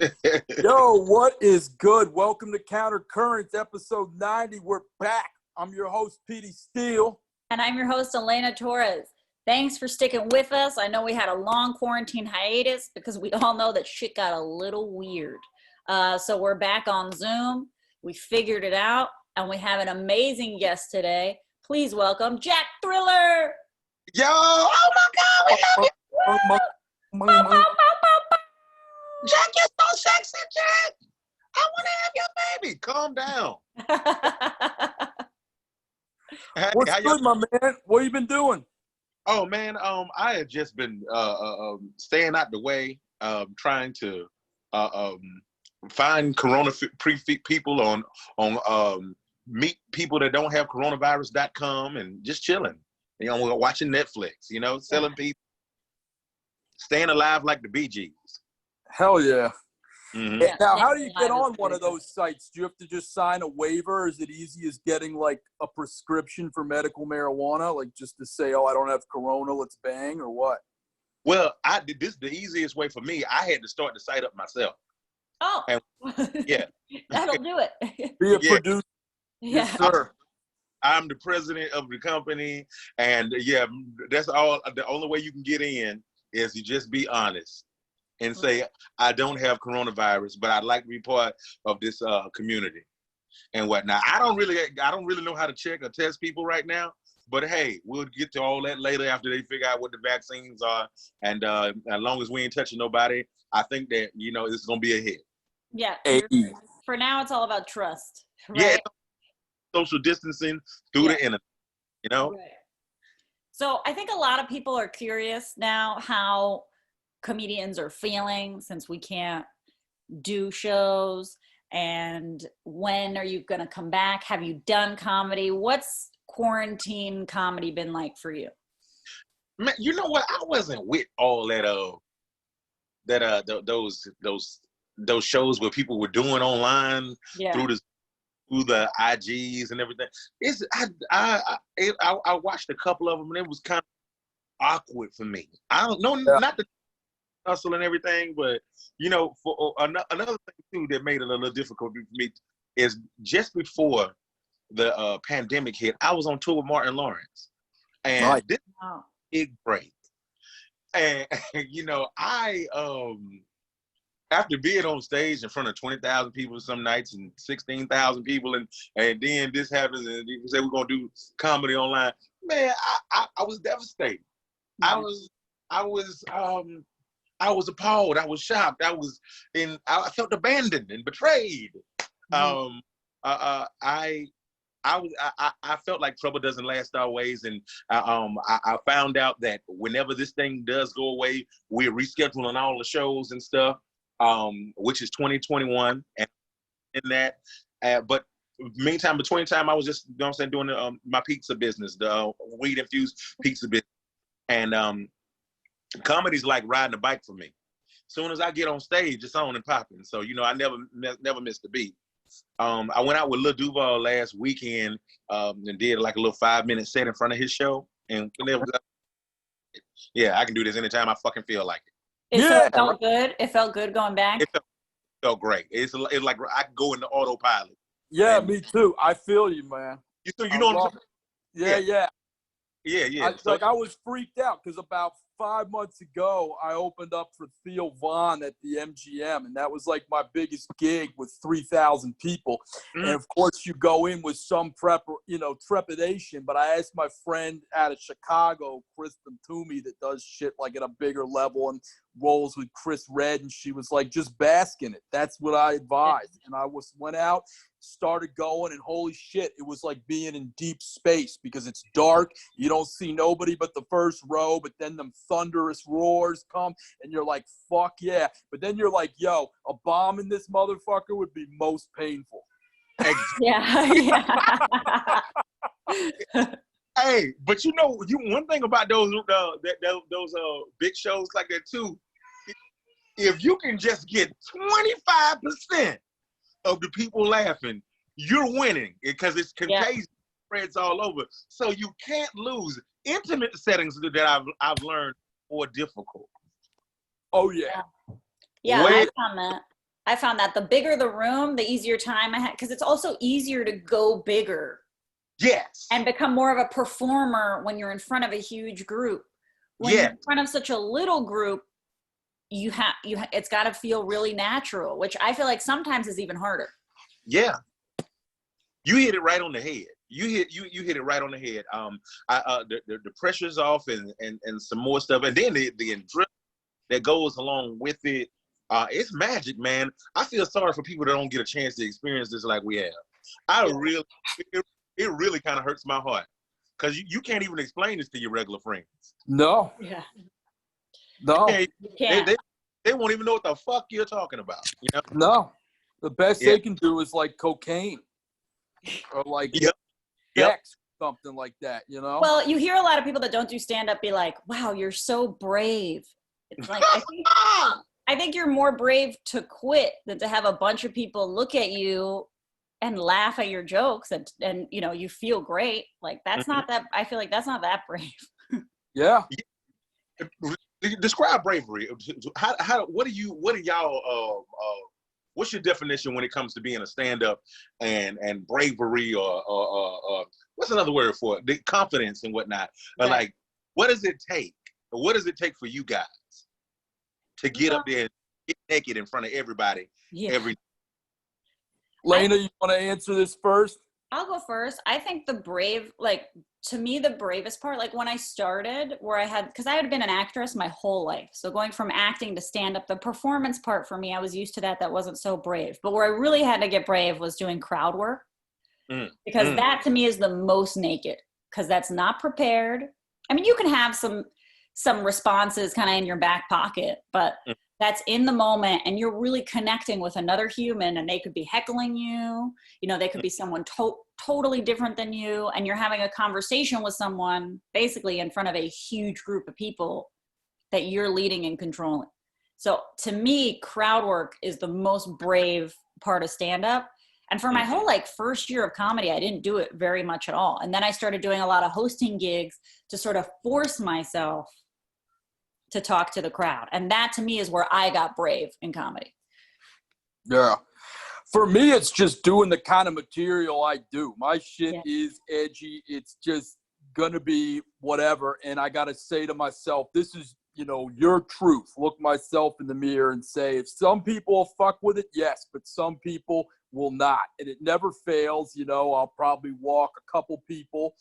Yo, what is good? Welcome to Counter Currents, episode 90. We're back. I'm your host, Petey Steele. And I'm your host, Elena Torres. Thanks for sticking with us. I know we had a long quarantine hiatus because we all know that shit got a little weird. So we're back on Zoom. We figured it out, and we have an amazing guest today. Please welcome Jack Thriller. Yo, oh my God, we love you. Jack, you're so sexy, Jack. I want to have your baby. Calm down. What's good, my man? What you been doing? Oh man, I had just been staying out the way, trying to find corona-free people on meet people that don't have coronavirus.com and just chilling. You know, we're watching Netflix. You know, selling people, staying alive like the Bee Gees. Hell yeah. Mm-hmm. Yeah, now, how do you get on one of those sites? Do you have to just sign a waiver? Is it easy as getting like a prescription for medical marijuana? Like just to say, oh, I don't have corona, let's bang, or what? Well, I did this the easiest way for me. I had to start the site up myself. Oh, and, yeah. That'll do it. Be a producer. Yeah. Yes, sir. I'm the president of the company, and yeah, that's all. The only way you can get in is to just be honest and say, I don't have coronavirus, but I'd like to be part of this community and whatnot. I don't really know how to check or test people right now, but hey, we'll get to all that later after they figure out what the vaccines are. And as long as we ain't touching nobody, I think that, you know, it's going to be a hit. Yeah. Hey. For now, it's all about trust. Right? Yeah, social distancing through the internet, you know? Right. So I think a lot of people are curious now how comedians are feeling since we can't do shows, and when are you going to come back? Have you done comedy? What's quarantine comedy been like for you? Man, you know what? I wasn't with all that those shows where people were doing online through the IGs and everything. I watched a couple of them and it was kind of awkward for me. I don't know, not the hustle and everything, but you know, for another thing too that made it a little difficult for me is just before the pandemic hit, I was on tour with Martin Lawrence, and this big break, and you know, I after being on stage in front of 20,000 people some nights and 16,000 people, and then this happens, and you say we're gonna do comedy online. Man, I was devastated. I was appalled. I was shocked. I felt abandoned and betrayed. Mm-hmm. I felt like trouble doesn't last always, and I found out that whenever this thing does go away, we're rescheduling all the shows and stuff, which is 2021, and in that. But meantime, between time, I was just, you know what I'm saying, doing my pizza business, the weed infused pizza business, and comedy's like riding a bike for me. As soon as I get on stage, it's on and popping. So, you know, I never missed a beat. I went out with Lil Duval last weekend and did like a little 5-minute set in front of his show. And yeah, I can do this anytime I fucking feel like it. It felt good? It felt good going back? It felt great. It's like I could go into autopilot. Yeah, me too. I feel you, man. You know what I'm saying? Yeah. So, I was freaked out because about 5 months ago, I opened up for Theo Von at the MGM, and that was like my biggest gig with 3,000 people. Mm-hmm. And of course, you go in with some trepidation. But I asked my friend out of Chicago, Kristen Toomey, that does shit like at a bigger level and rolls with Chris Red, and she was like, just bask in it. That's what I advised. And I went out, started going, and holy shit, it was like being in deep space because it's dark. You don't see nobody but the first row, but then them thunderous roars come, and you're like, fuck yeah. But then you're like, yo, a bomb in this motherfucker would be most painful. Yeah. Hey, but you know, one thing about those big shows like that too, if you can just get 25% of the people laughing, you're winning because it's contagious, spreads all over. So you can't lose. Intimate settings that I've learned more difficult. Oh yeah. Yeah, I found that. I found that the bigger the room, the easier time I had, because it's also easier to go bigger. Yes. And become more of a performer when you're in front of a huge group. When you're in front of such a little group, it's got to feel really natural, which I feel like sometimes is even harder. Yeah. You hit it right on the head. You hit it right on the head. The pressure's off and some more stuff, and then the adrenaline that goes along with it. It's magic, man. I feel sorry for people that don't get a chance to experience this like we have. It really kind of hurts my heart because you can't even explain this to your regular friends. No. Yeah. No. They won't even know what the fuck you're talking about. You know? No. The best they can do is like cocaine or like sex, something like that, you know? Well, you hear a lot of people that don't do stand-up be like, wow, you're so brave. It's like, I think you're more brave to quit than to have a bunch of people look at you and laugh at your jokes and you know, you feel great. Like that's not that, I feel like that's not that brave. Yeah. Describe bravery. What's your definition when it comes to being a stand-up and bravery or what's another word for it? The confidence and whatnot. Right. Like, what does it take? What does it take for you guys to get up there and get naked in front of everybody every day? Lena, you want to answer this first? I'll go first. I think to me, the bravest part, like when I started because I had been an actress my whole life. So going from acting to stand up, the performance part for me, I was used to that wasn't so brave. But where I really had to get brave was doing crowd work. Because that to me is the most naked, because that's not prepared. I mean, you can have some responses kind of in your back pocket, but that's in the moment and you're really connecting with another human, and they could be heckling you, you know, they could be someone totally different than you, and you're having a conversation with someone basically in front of a huge group of people that you're leading and controlling. So to me, crowd work is the most brave part of stand-up. And for my whole first year of comedy, I didn't do it very much at all. And then I started doing a lot of hosting gigs to sort of force myself to talk to the crowd. And that to me is where I got brave in comedy. Yeah. For me, it's just doing the kind of material I do. My shit is edgy. It's just gonna be whatever. And I gotta say to myself, this is, you know, your truth. Look myself in the mirror and say, if some people will fuck with it, yes, but some people will not. And it never fails. You know, I'll probably walk a couple people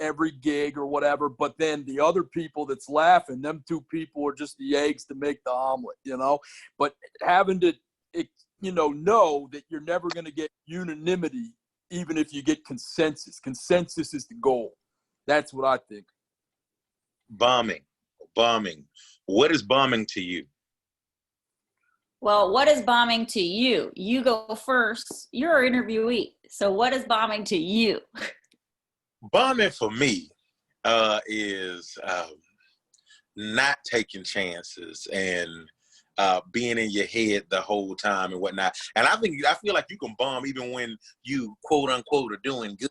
every gig or whatever, but then the other people that's laughing, them two people are just the eggs to make the omelet, you know? But having to, know that you're never going to get unanimity, even if you get consensus. Consensus is the goal. That's what I think. Bombing. What is bombing to you? Well, what is bombing to you? You go first. You're our interviewee. So what is bombing to you? Bombing for me is not taking chances and being in your head the whole time and whatnot. And I feel like you can bomb even when you quote unquote are doing good.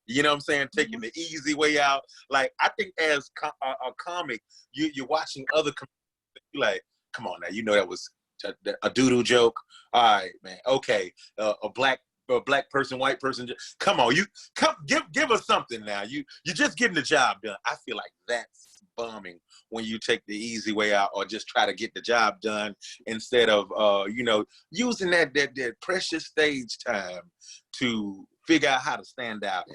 You know what I'm saying? Taking the easy way out. Like, I think as a comic, you're watching other comedians, you're like, come on now, you know that was a doo-doo joke. All right, man. Okay, a black person, white person. Come on, give us something now. You're just getting the job done. I feel like that's bombing when you take the easy way out or just try to get the job done instead of using that precious stage time to figure out how to stand out.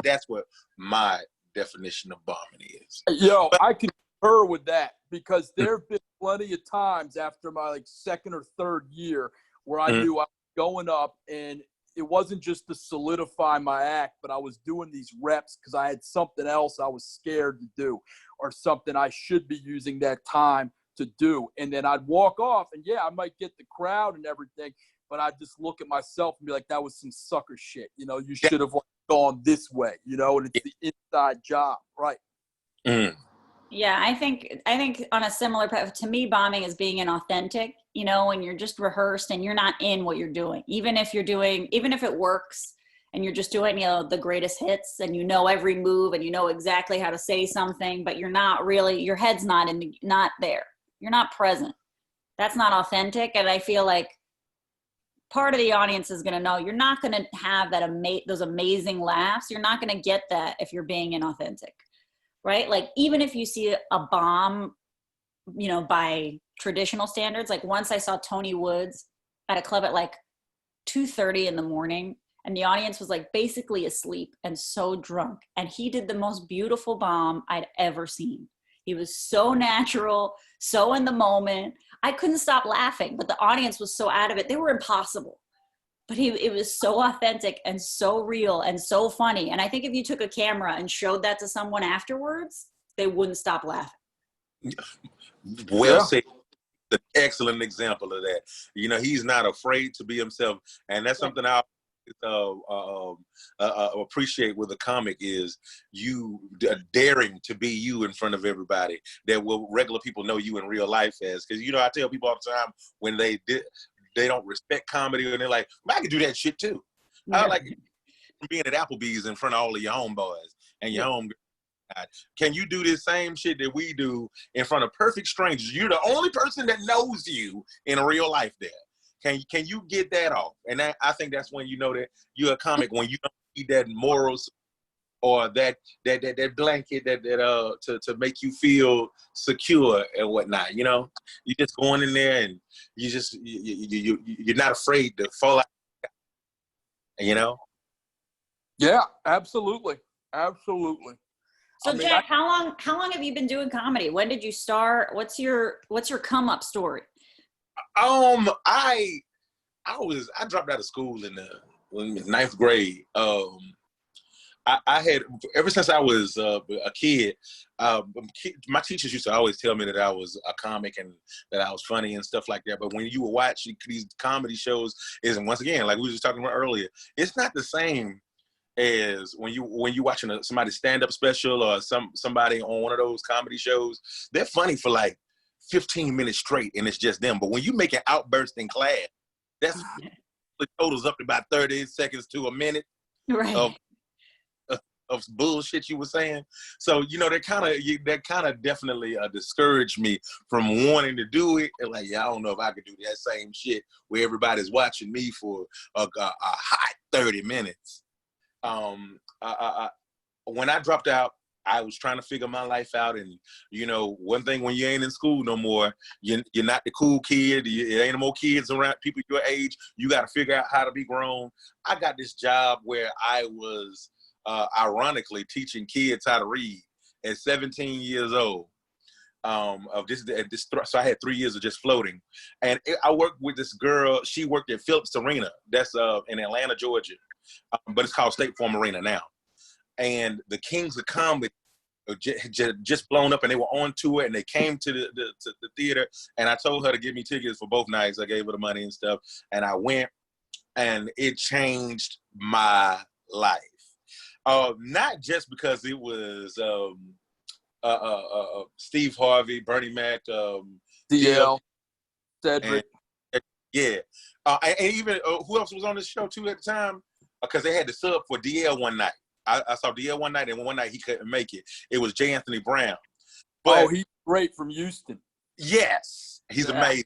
That's what my definition of bombing is. Yo, I concur with that, because there have been plenty of times after my second or third year where I knew I was going up, and it wasn't just to solidify my act, but I was doing these reps because I had something else I was scared to do, or something I should be using that time to do. And then I'd walk off, and I might get the crowd and everything, but I'd just look at myself and be like, that was some sucker shit. You know, you should have gone this way, and it's the inside job, right? Yeah, I think on a similar path, to me, bombing is being inauthentic, when you're just rehearsed and you're not in what you're doing. Even if it works and you're just doing, the greatest hits and every move and exactly how to say something, but you're not really, your head's not there. You're not present. That's not authentic. And I feel like part of the audience is going to know you're not going to have that those amazing laughs. You're not going to get that if you're being inauthentic, right? Like even if you see a bomb, you know, by traditional standards, like once I saw Tony Woods at a club at like 2:30 in the morning, and the audience was like basically asleep and so drunk. And he did the most beautiful bomb I'd ever seen. He was so natural, so in the moment. I couldn't stop laughing, but the audience was so out of it. They were impossible. But it was so authentic and so real and so funny. And I think if you took a camera and showed that to someone afterwards, they wouldn't stop laughing. Well said. An excellent example of that. You know, he's not afraid to be himself. And that's something I appreciate with a comic is you daring to be you in front of everybody that will regular people know you in real life as. Because, you know, I tell people all the time when they don't respect comedy and they're like, I can do that shit too. I like being at Applebee's in front of all of your homeboys and your homegirls. Can you do this same shit that we do in front of perfect strangers? You're the only person that knows you in real life there. Can you get that off? And I think that's when you know that you're a comic, when you don't need that morals or that blanket to make you feel secure and whatnot. You know, you just going in there and you're not afraid to fall out. You know. Yeah, absolutely. So Jack, how long have you been doing comedy? When did you start? What's your come up story? I dropped out of school in the ninth grade. I had, ever since I was a kid, my teachers used to always tell me that I was a comic and that I was funny and stuff like that. But when you would watch these comedy shows, and once again, like we were just talking about earlier, it's not the same as when you watching somebody stand-up special or somebody on one of those comedy shows. They're funny for like 15 minutes straight and it's just them. But when you make an outburst in class, that's it totals up to about 30 seconds to a minute Right. of bullshit you were saying. So, you know, that kind of definitely discouraged me from wanting to do it. And like, yeah, I don't know if I could do that same shit where everybody's watching me for a hot 30 minutes. When I dropped out, I was trying to figure my life out. And, you know, one thing, when you ain't in school no more, you're not the cool kid. There ain't no more kids around, people your age. You got to figure out how to be grown. I got this job where I was ironically teaching kids how to read at 17 years old. So I had 3 years of just floating. And I worked with this girl. She worked at Phillips Arena. That's in Atlanta, Georgia. But it's called State Farm Arena now. And the Kings of Comedy just blown up, and they were on tour, and they came to the theater, and I told her to give me tickets for both nights. I gave her the money and stuff, and I went, and it changed my life. Not just because it was Steve Harvey, Bernie Mac, DL, Cedric. Yeah. And even who else was on this show too at the time? Because they had to sub for DL one night. I saw DL one night, and one night he couldn't make it. It was J. Anthony Brown. But, he's great from Houston. Yes, he's amazing.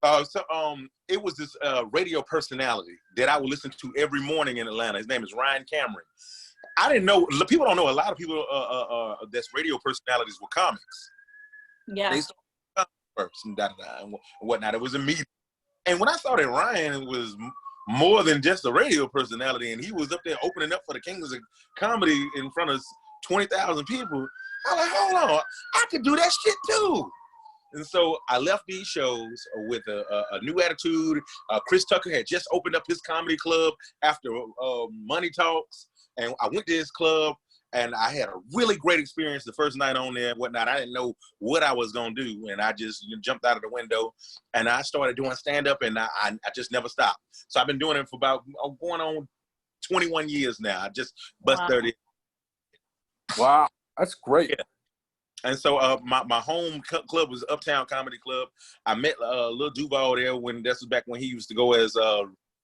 It was this radio personality that I would listen to every morning in Atlanta. His name is Ryan Cameron. I didn't know. People don't know. A lot of people that's radio personalities were comics. Yeah. They started first and and whatnot. It was immediate. And when I saw that Ryan was more than just a radio personality, and he was up there opening up for the Kings of Comedy in front of 20,000 people, I'm like, hold on, I could do that shit too. And so I left these shows with a new attitude. Chris Tucker had just opened up his comedy club after Money Talks, and I went to his club, and I had a really great experience the first night on there and whatnot. I didn't know what I was going to do, and I just jumped out of the window, and I started doing stand-up, and I just never stopped. So I've been doing it for about going on 21 years now. I just bust 30. Wow, that's great. Yeah. And so my home club was Uptown Comedy Club. I met Lil Duval there this was back when he used to go as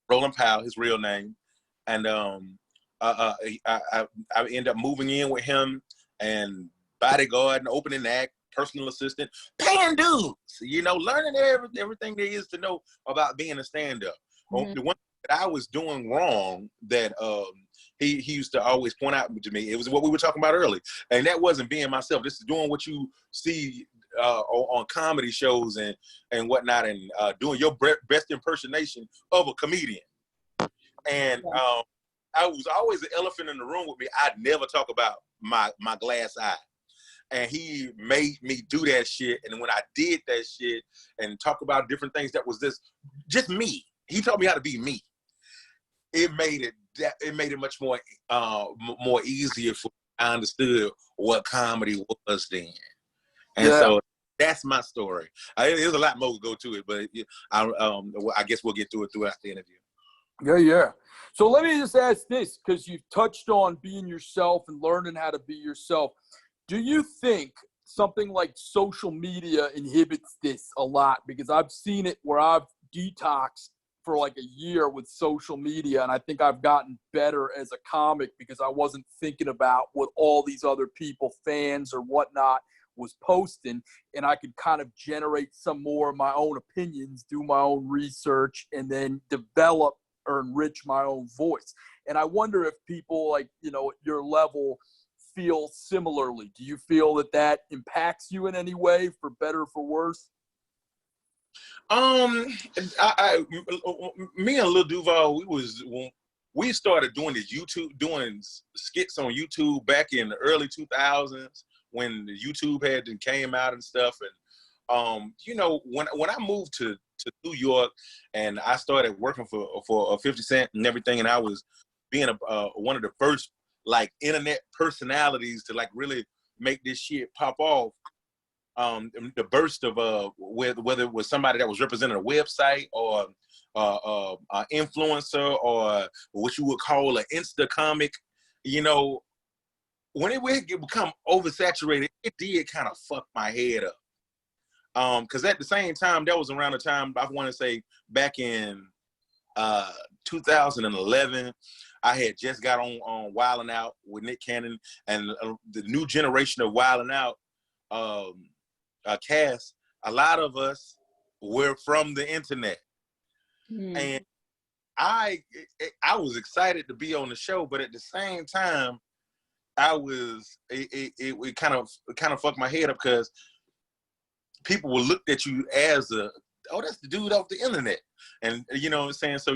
Roland Powell, his real name. And I ended up moving in with him and bodyguard and opening act personal assistant, paying dues, you know, learning everything there is to know about being a stand-up. Mm-hmm. The one that I was doing wrong that he used to always point out to me, it was what we were talking about earlier, and that wasn't being myself. This is doing what you see on comedy shows and whatnot, and doing your best impersonation of a comedian. And I was always an elephant in the room with me. I'd never talk about my glass eye. And he made me do that shit. And when I did that shit and talk about different things that was just me, he taught me how to be me. It made it much more more easier for me. I understood what comedy was then. And so that's my story. There's a lot more to go to it, but I guess we'll get to it throughout the interview. Yeah. So let me just ask this, because you've touched on being yourself and learning how to be yourself. Do you think something like social media inhibits this a lot? Because I've seen it where I've detoxed for like a year with social media, and I think I've gotten better as a comic because I wasn't thinking about what all these other people, fans or whatnot, was posting, and I could kind of generate some more of my own opinions, do my own research, and then develop or enrich my own voice. And I wonder if people like, you know, at your level feel similarly. Do you feel that impacts you in any way, for better or for worse? Me and Lil Duval, we started doing doing skits on YouTube back in the early 2000s when the YouTube had came out and stuff. And you know, when I moved to New York and I started working for 50 Cent and everything, and I was being one of the first like internet personalities to like really make this shit pop off. The burst of whether it was somebody that was representing a website or an influencer or what you would call an Insta comic, you know, when it would become oversaturated, it did kind of fuck my head up. Because at the same time, that was around the time, I want to say back in 2011, I had just got on Wildin' Out with Nick Cannon, and the new generation of Wildin' Out cast, a lot of us were from the internet. And I was excited to be on the show, but at the same time, it kind of fucked my head up because people will look at you as that's the dude off the internet. And you know what I'm saying? So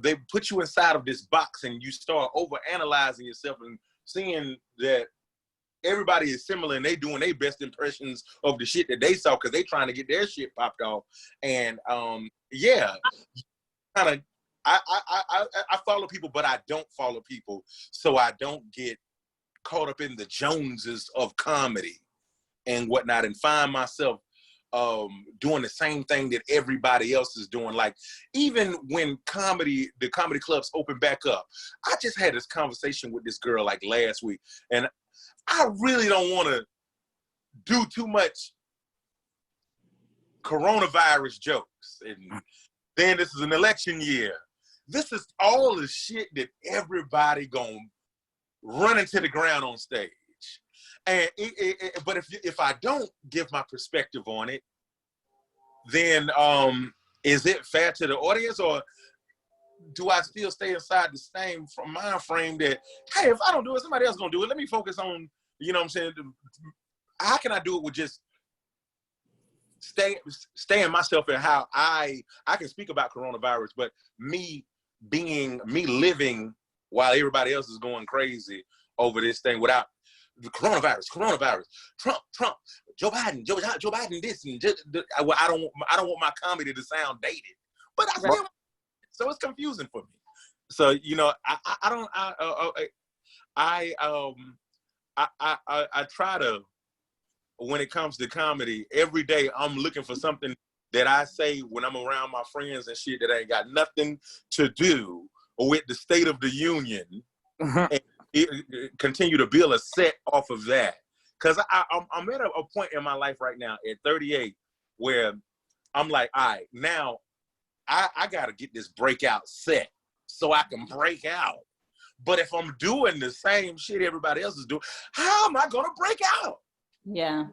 they put you inside of this box and you start over analyzing yourself and seeing that everybody is similar and they doing their best impressions of the shit that they saw because they trying to get their shit popped off. And kind of I follow people, but I don't follow people, so I don't get caught up in the Joneses of comedy and whatnot, and find myself doing the same thing that everybody else is doing. Like even when the comedy clubs open back up, I just had this conversation with this girl like last week, and I really don't want to do too much coronavirus jokes. And then this is an election year. This is all the shit that everybody gonna run into the ground on stage. And but if I don't give my perspective on it, then is it fair to the audience, or do I still stay inside the same mind frame that, hey, if I don't do it, somebody else gonna do it. Let me focus on, you know what I'm saying? How can I do it with just staying myself in how I can speak about coronavirus, but me living while everybody else is going crazy over this thing without the coronavirus, Trump, Joe Biden, this, and I don't want my comedy to sound dated, but I still, so it's confusing for me. So you know, I try to, when it comes to comedy, every day I'm looking for something that I say when I'm around my friends and shit that ain't got nothing to do with the State of the Union, and continue to build a set off of that. Because I'm at a point in my life right now at 38 where I'm like, all right, now I got to get this breakout set so I can break out. But if I'm doing the same shit everybody else is doing, how am I going to break out? Yeah.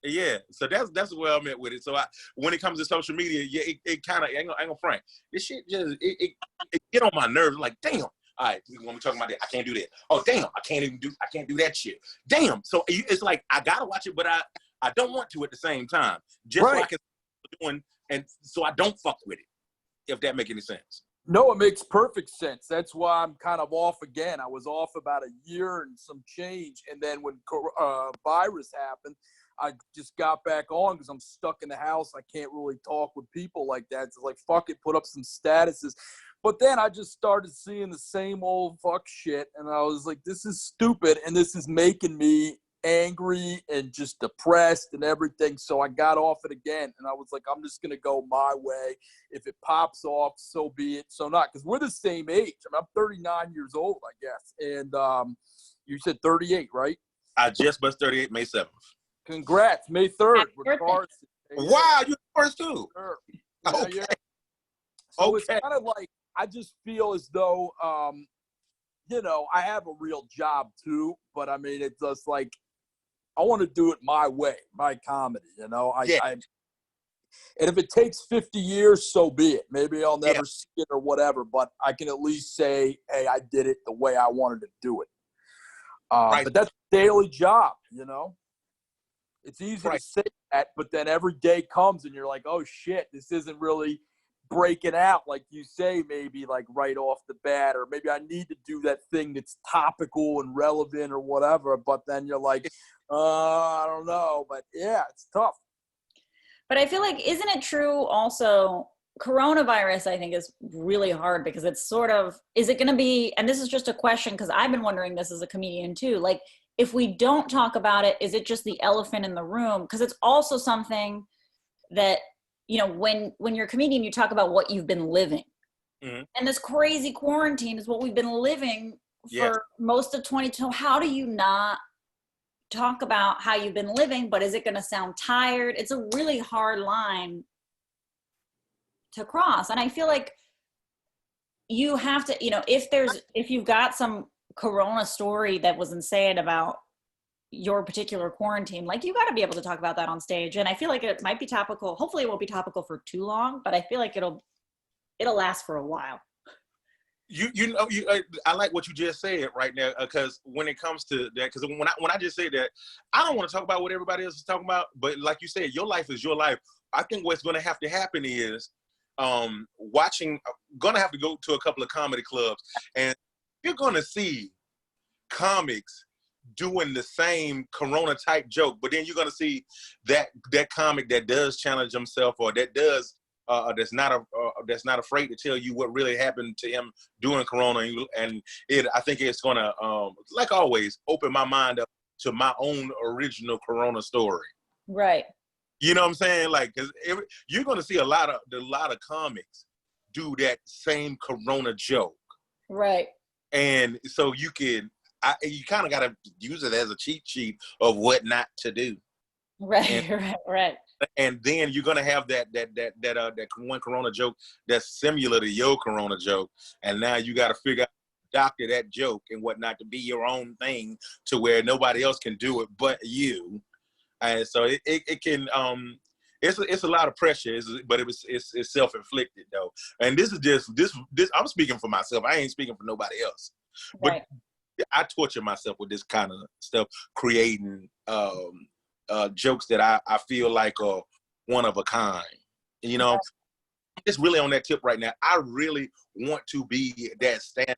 Yeah, so that's where I'm at with it. So when it comes to social media, yeah, it kind of, I ain't gonna front. This shit just, it get on my nerves. Like, damn. All right, when we talking about that, I can't do that. Oh, damn, I can't do that shit. Damn. So it's like, I gotta watch it, but I don't want to at the same time. Just so I can doing, and so I don't fuck with it, if that make any sense. No, it makes perfect sense. That's why I'm kind of off again. I was off about a year and some change. And then when virus happened, I just got back on because I'm stuck in the house. I can't really talk with people like that. It's like, fuck it, put up some statuses. But then I just started seeing the same old fuck shit. And I was like, this is stupid. And this is making me angry and just depressed and everything. So I got off it again. And I was like, I'm just going to go my way. If it pops off, so be it. So not, because we're the same age. I mean, I'm 39 years old, I guess. And you said 38, right? I just bust 38 May 7th. Congrats, May 3rd. Happy Carson. Wow, you're the first too. Sure. Okay. Yeah. So Okay. it's kind of like, I just feel as though, you know, I have a real job too, but I mean, it's just like, I want to do it my way, my comedy, you know. And if it takes 50 years, so be it. Maybe I'll never see it or whatever, but I can at least say, hey, I did it the way I wanted to do it. But that's a daily job, you know. It's easy to say that, but then every day comes and you're like, oh, shit, this isn't really breaking out like you say, maybe like right off the bat, or maybe I need to do that thing that's topical and relevant or whatever. But then you're like, I don't know. But yeah, it's tough. But I feel like, isn't it true also, coronavirus, I think, is really hard because it's sort of, is it going to be, and this is just a question because I've been wondering this as a comedian too, like, if we don't talk about it, is it just the elephant in the room? Because it's also something that, you know, when you're a comedian, you talk about what you've been living. Mm-hmm. And this crazy quarantine is what we've been living for most of 2020. How do you not talk about how you've been living, but is it going to sound tired? It's a really hard line to cross. And I feel like you have to, you know, if you've got some corona story that was insane about your particular quarantine, like, you got to be able to talk about that on stage. And I feel like it might be topical. Hopefully it won't be topical for too long, but I feel like it'll last for a while. I like what you just said right now, because when it comes to that, because when I just say that, I don't want to talk about what everybody else is talking about, but like you said, your life is your life. I think what's going to have to happen is going to have to go to a couple of comedy clubs, and you're going to see comics doing the same corona type joke, but then you're going to see that comic that does challenge himself, or that does that's not afraid to tell you what really happened to him during corona, and I think it's going to like always open my mind up to my own original corona story. Right. You know what I'm saying? Like, because you're going to see a lot of comics do that same corona joke. Right. And so you kind of got to use it as a cheat sheet of what not to do. Right. Right. And then you're gonna have that one corona joke that's similar to your corona joke, and now you got to figure out doctor that joke and whatnot to be your own thing, to where nobody else can do it but you. And so it can it's a lot of pressure, but it's self-inflicted though. And this is just this I'm speaking for myself. I ain't speaking for nobody else. Right. But I torture myself with this kind of stuff, creating jokes that I feel like are one of a kind. You know, it's really on that tip right now. I really want to be that stand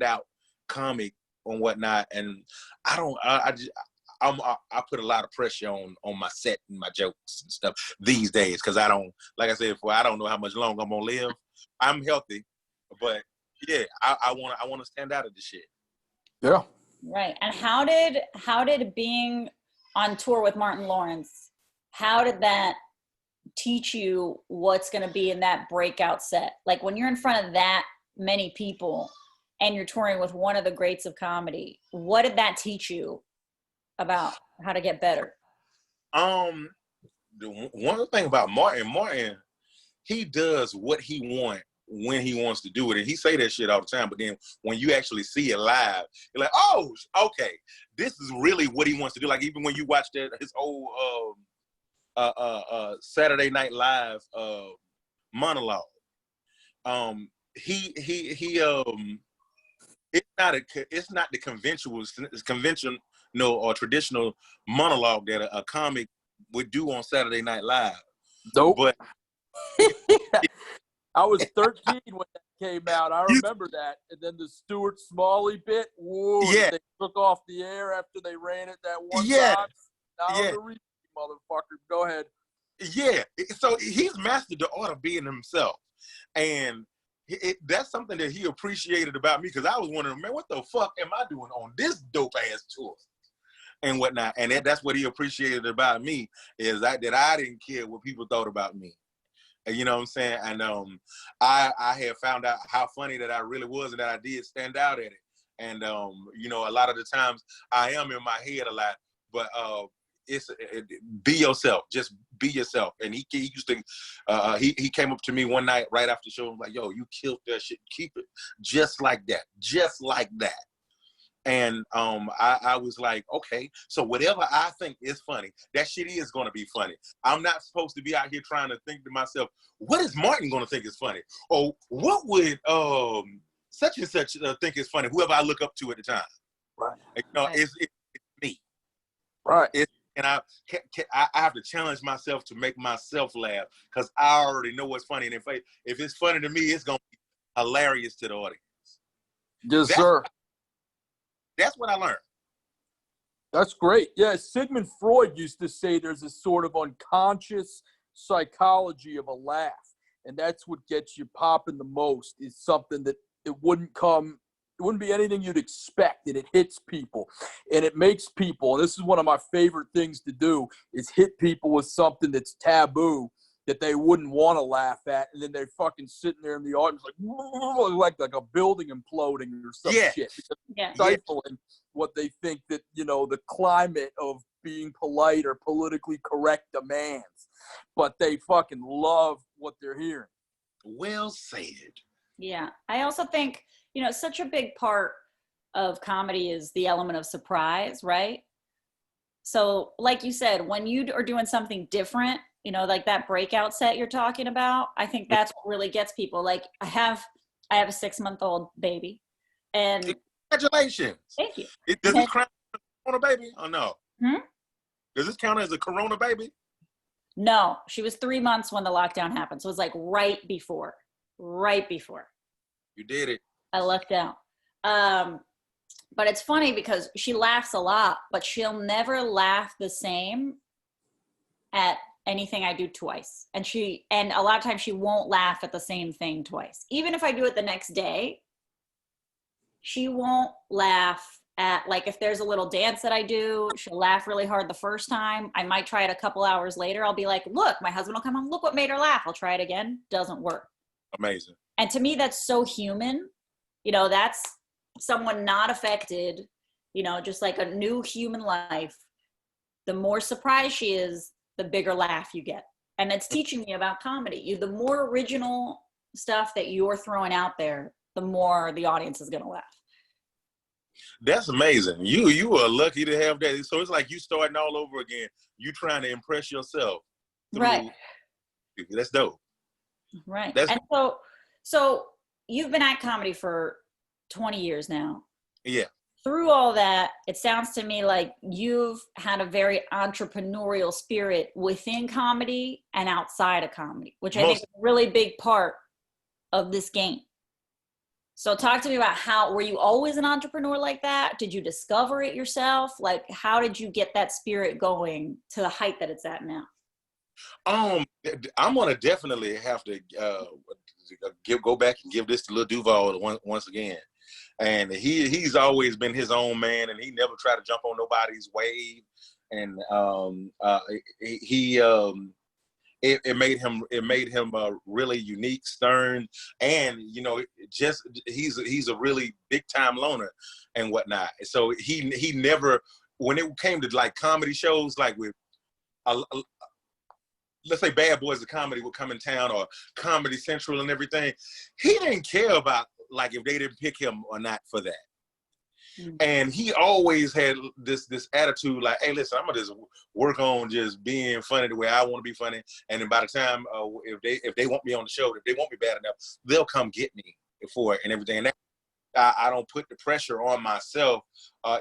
out comic and whatnot. And I put a lot of pressure on my set and my jokes and stuff these days, because I don't, like I said before, I don't know how much longer I'm gonna live. I'm healthy, but yeah, I want to stand out of this shit. Yeah. Right. And how did being on tour with Martin Lawrence, how did that teach you what's going to be in that breakout set? Like, when you're in front of that many people and you're touring with one of the greats of comedy, what did that teach you about how to get better? The one thing about Martin, he does what he wants when he wants to do it. And he say that shit all the time, but then when you actually see it live, you're like, oh, okay, this is really what he wants to do. Like even when you watch his old Saturday Night Live monologue, it's not the conventional or traditional monologue that a comic would do on Saturday Night Live. Nope. But I was 13 when that came out. I remember that. And then the Stuart Smalley bit, whoa, yeah, they took off the air after they ran it that one yeah, time. Now yeah, the repeat, motherfucker. Go ahead. yeah. So he's mastered the art of being himself, and that's something that he appreciated about me, because I was wondering, man, what the fuck am I doing on this dope ass tour and whatnot? And that's what he appreciated about me, is that I didn't care what people thought about me. You know what I'm saying? And I had found out how funny that I really was, and that I did stand out at it. And you know, a lot of the times I am in my head a lot, but be yourself. Just be yourself. And he used to he came up to me one night right after the show and was like, yo, you killed that shit. Keep it just like that. Just like that. And I was like, okay, so whatever I think is funny, that shit is going to be funny. I'm not supposed to be out here trying to think to myself, what is Martin going to think is funny? Or what would such and such think is funny, whoever I look up to at the time. Right. You know, it's me. Right. And I have to challenge myself to make myself laugh, because I already know what's funny. And if it's funny to me, it's going to be hilarious to the audience. Yes, sir. That's what I learned. That's great. Yeah, Sigmund Freud used to say there's a sort of unconscious psychology of a laugh, and that's what gets you popping the most, is something that it wouldn't be anything you'd expect, and it hits people, and it makes people, and this is one of my favorite things to do, is hit people with something that's taboo that they wouldn't want to laugh at, and then they're fucking sitting there in the audience like a building imploding or some shit. Yeah. Stifling what they think that, you know, the climate of being polite or politically correct demands. But they fucking love what they're hearing. Well said. Yeah. I also think, you know, such a big part of comedy is the element of surprise, right? So like you said, when you are doing something different, you know, like that breakout set you're talking about, I think that's what really gets people. Like I have a 6-month-old baby, and congratulations. Thank you. Does this count as a corona baby or no? Does this count as a corona baby? No, she was 3 months when the lockdown happened. So it was like right before. You did it. I lucked out. But it's funny because she laughs a lot, but she'll never laugh the same at anything I do twice. And a lot of times she won't laugh at the same thing twice. Even if I do it the next day, she won't laugh at, like, if there's a little dance that I do, she'll laugh really hard the first time. I might try it a couple hours later. I'll be like, look, my husband will come home, look what made her laugh. I'll try it again. Doesn't work. Amazing. And to me, that's so human. You know, that's someone not affected, you know, just like a new human life. The more surprised she is, the bigger laugh you get. And it's teaching me about comedy. The more original stuff that you're throwing out there, the more the audience is going to laugh. That's amazing. You are lucky to have that. So it's like you starting all over again. You trying to impress yourself. Right. That's dope. Right. And so you've been at comedy for 20 years now. Yeah. Through all that, it sounds to me like you've had a very entrepreneurial spirit within comedy and outside of comedy, which I think is a really big part of this game. So talk to me about were you always an entrepreneur like that? Did you discover it yourself? Like, how did you get that spirit going to the height that it's at now? I'm going to definitely have to go back and give this to Lil Duval once again. And he's always been his own man, and he never tried to jump on nobody's wave. And it made him really unique, stern, and you know, he's a really big time loner and whatnot. So he never, when it came to like comedy shows, like with let's say Bad Boys of Comedy would come in town, or Comedy Central and everything. He didn't care about like if they didn't pick him or not for that. And he always had this attitude like, hey, listen, I'm gonna just work on just being funny the way I want to be funny. And then by the time if they want me on the show, if they want me bad enough, they'll come get me for it and everything. And that, I don't put the pressure on myself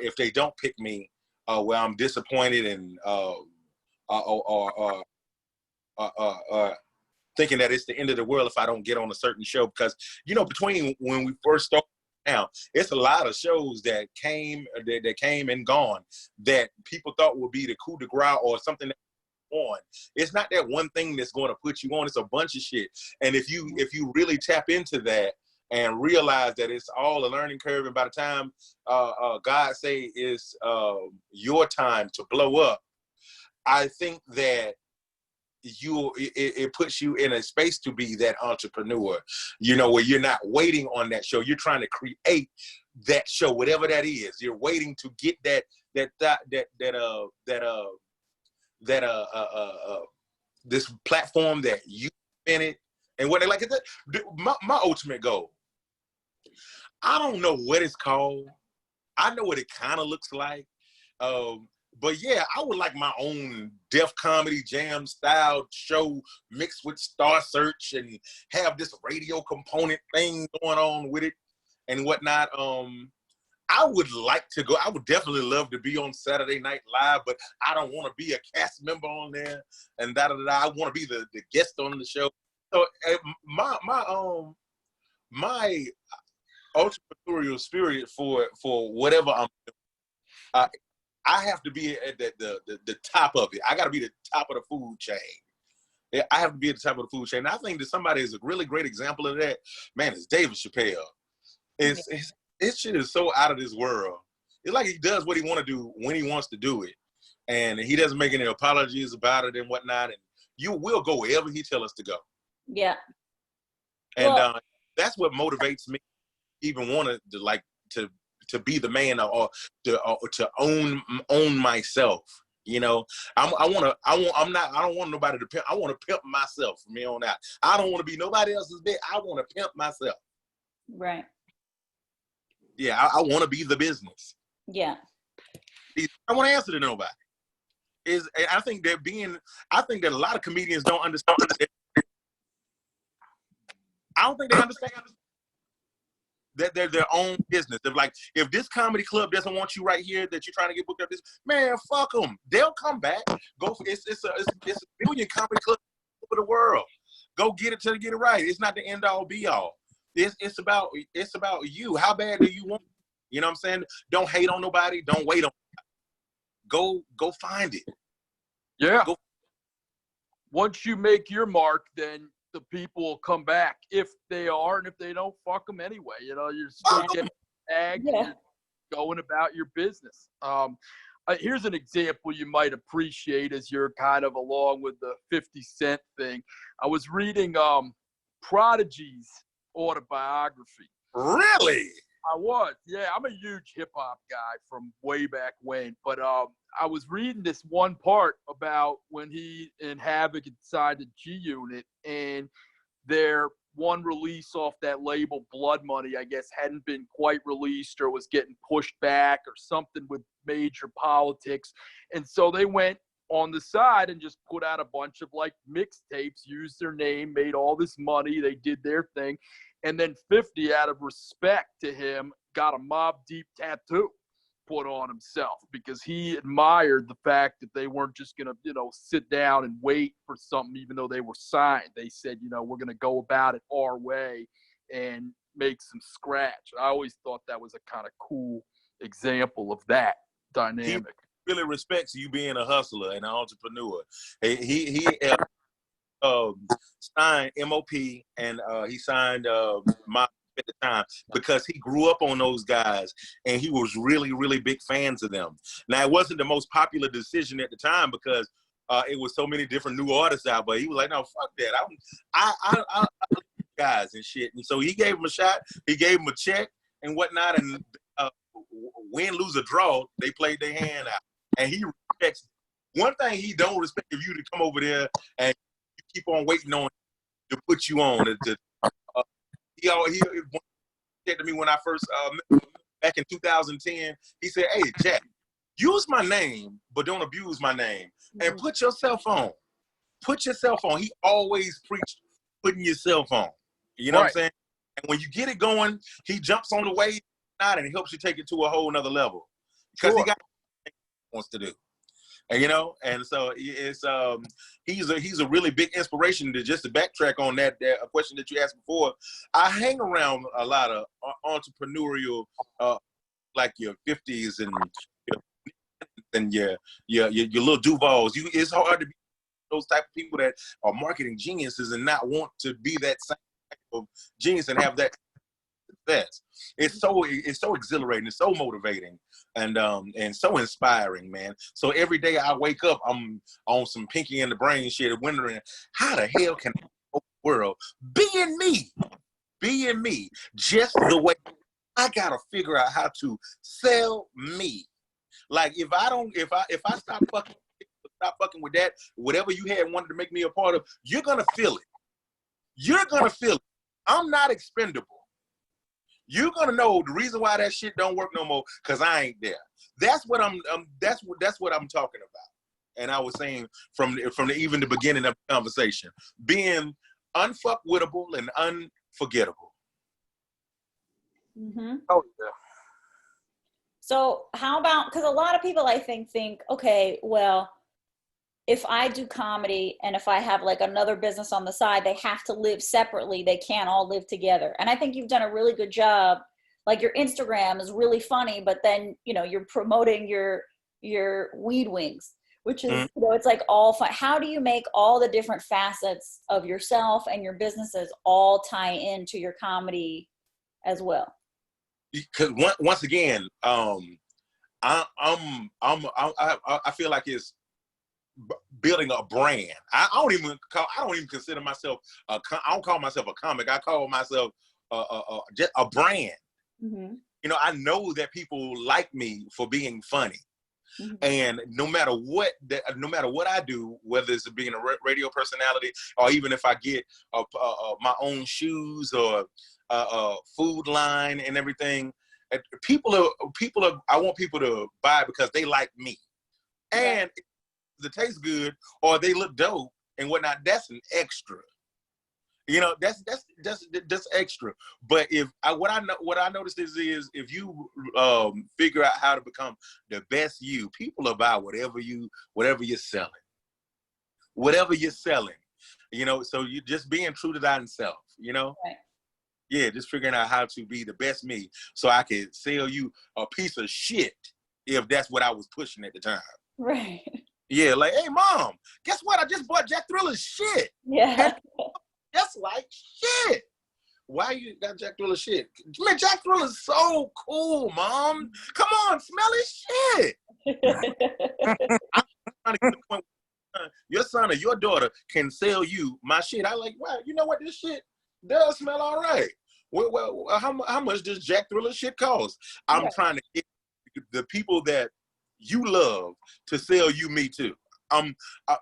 if they don't pick me, where I'm disappointed and thinking that it's the end of the world if I don't get on a certain show. Because, you know, between when we first started now, it's a lot of shows that came and gone that people thought would be the coup de grace or something that on. It's not that one thing that's going to put you on. It's a bunch of shit. And if you really tap into that and realize that it's all a learning curve, and by the time God say it's your time to blow up, I think that it puts you in a space to be that entrepreneur, you know, where you're not waiting on that show. You're trying to create that show, whatever that is. You're waiting to get this platform that you invented and what they like. My ultimate goal, I don't know what it's called. I know what it kind of looks like. But yeah, I would like my own Def Comedy Jam style show mixed with Star Search and have this radio component thing going on with it and whatnot. I would like to go. I would definitely love to be on Saturday Night Live, but I don't want to be a cast member on there and da da da. I want to be the guest on the show. So my entrepreneurial spirit for whatever I'm doing, I have to be at the top of it. I got to be the top of the food chain. I have to be at the top of the food chain. And I think that somebody is a really great example of that. Man, it's David Chappelle. His shit is so out of this world. It's like he does what he want to do when he wants to do it. And he doesn't make any apologies about it and whatnot. And you will go wherever he tells us to go. Yeah. And that's what motivates me, even want to be the man or to own myself. You know, I don't want nobody to pimp. I want to pimp myself from here on out. I don't want to be nobody else's bitch. I want to pimp myself. Right. Yeah, I want to be the business. Yeah. I want to answer to nobody. I think that a lot of comedians don't understand. I don't think they understand that they're their own business. They're like, if this comedy club doesn't want you right here, that you're trying to get booked up, this man, fuck them. They'll come back. It's a billion comedy clubs over the world. Go get it till you get it right. It's not the end all be all. It's about you. How bad do you want it? You know what I'm saying? Don't hate on nobody. Don't wait on nobody. Go find it. Yeah. Once you make your mark, then the people will come back if they are, and if they don't, fuck them anyway. You know, you're still getting tagged, and going about your business. Here's an example you might appreciate as you're kind of along with the 50 Cent thing. I was reading Prodigy's autobiography. Really? I was. Yeah, I'm a huge hip hop guy from way back when. But I was reading this one part about when he and Havoc had signed the G Unit, and their one release off that label, Blood Money, I guess hadn't been quite released or was getting pushed back or something with major politics. And so they went on the side and just put out a bunch of like mixtapes, used their name, made all this money. They did their thing. And then 50, out of respect to him, got a Mobb Deep tattoo put on himself because he admired the fact that they weren't just going to, you know, sit down and wait for something, even though they were signed. They said, you know, we're going to go about it our way and make some scratch. I always thought that was a kind of cool example of that dynamic. He really respects you being a hustler and an entrepreneur. He signed MOP and he signed Mobb at the time because he grew up on those guys and he was really, really big fans of them. Now, it wasn't the most popular decision at the time because it was so many different new artists out, but he was like, no, fuck that. I guys and shit. And so he gave him a shot. He gave him a check and whatnot. And win, lose, or draw, they played their hand out. And he respects. One thing he don't respect is you to come over there and keep on waiting on to put you on. He said to me when I first back in 2010, he said, "Hey, Jack, use my name, but don't abuse my name, and put yourself on. Put yourself on." He always preached putting yourself on. You know what I'm saying? And when you get it going, he jumps on the wave and he helps you take it to a whole nother level because he got what he wants to do. And you know, and so it's he's a really big inspiration to just to backtrack on that a question that you asked before. I hang around a lot of entrepreneurial like your 50s and your little Duvals. It's hard to be those type of people that are marketing geniuses and not want to be that same type of genius and have that success. It's so exhilarating, it's so motivating, and so inspiring, man. So every day I wake up, I'm on some Pinky in the Brain shit, wondering how the hell can the world being me, just the way I gotta figure out how to sell me. Like if I stop fucking with that, whatever you had wanted to make me a part of, you're gonna feel it. I'm not expendable. You're gonna know the reason why that shit don't work no more, cause I ain't there. That's what I'm talking about. And I was saying from even the beginning of the conversation, being unfuckwittable and unforgettable. Mm-hmm. Oh yeah. So how about, because a lot of people I think, okay, well, if I do comedy and if I have like another business on the side, they have to live separately. They can't all live together. And I think you've done a really good job. Like your Instagram is really funny, but then, you know, you're promoting your weed wings, which is, you know, it's like all fun. How do you make all the different facets of yourself and your businesses all tie into your comedy as well? Because once again, I feel like it's building a brand. I don't even consider myself I don't call myself a comic. I call myself just a brand. Mm-hmm. You know, I know that people like me for being funny. Mm-hmm. And no matter what I do, whether it's being a radio personality or even if I get my own shoes or food line and everything, I want people to buy because they like me. And it tastes good or they look dope and whatnot, that's an extra. You know, that's extra. But what I noticed is if you figure out how to become the best you, people will buy whatever you're selling. Whatever you're selling. You know, so you just being true to thyself, you know? Right. Yeah, just figuring out how to be the best me so I could sell you a piece of shit if that's what I was pushing at the time. Right. Yeah, like, hey, Mom, guess what? I just bought Jack Thriller's shit. Yeah. Just like shit. Why you got Jack Thriller shit? Man, Jack Thriller's so cool, Mom. Come on, smell his shit. I'm trying to get to the point where your son or your daughter can sell you my shit. I like, wow, you know what? This shit does smell all right. Well, how much does Jack Thriller shit cost? I'm trying to get the people that you love to sell you me too.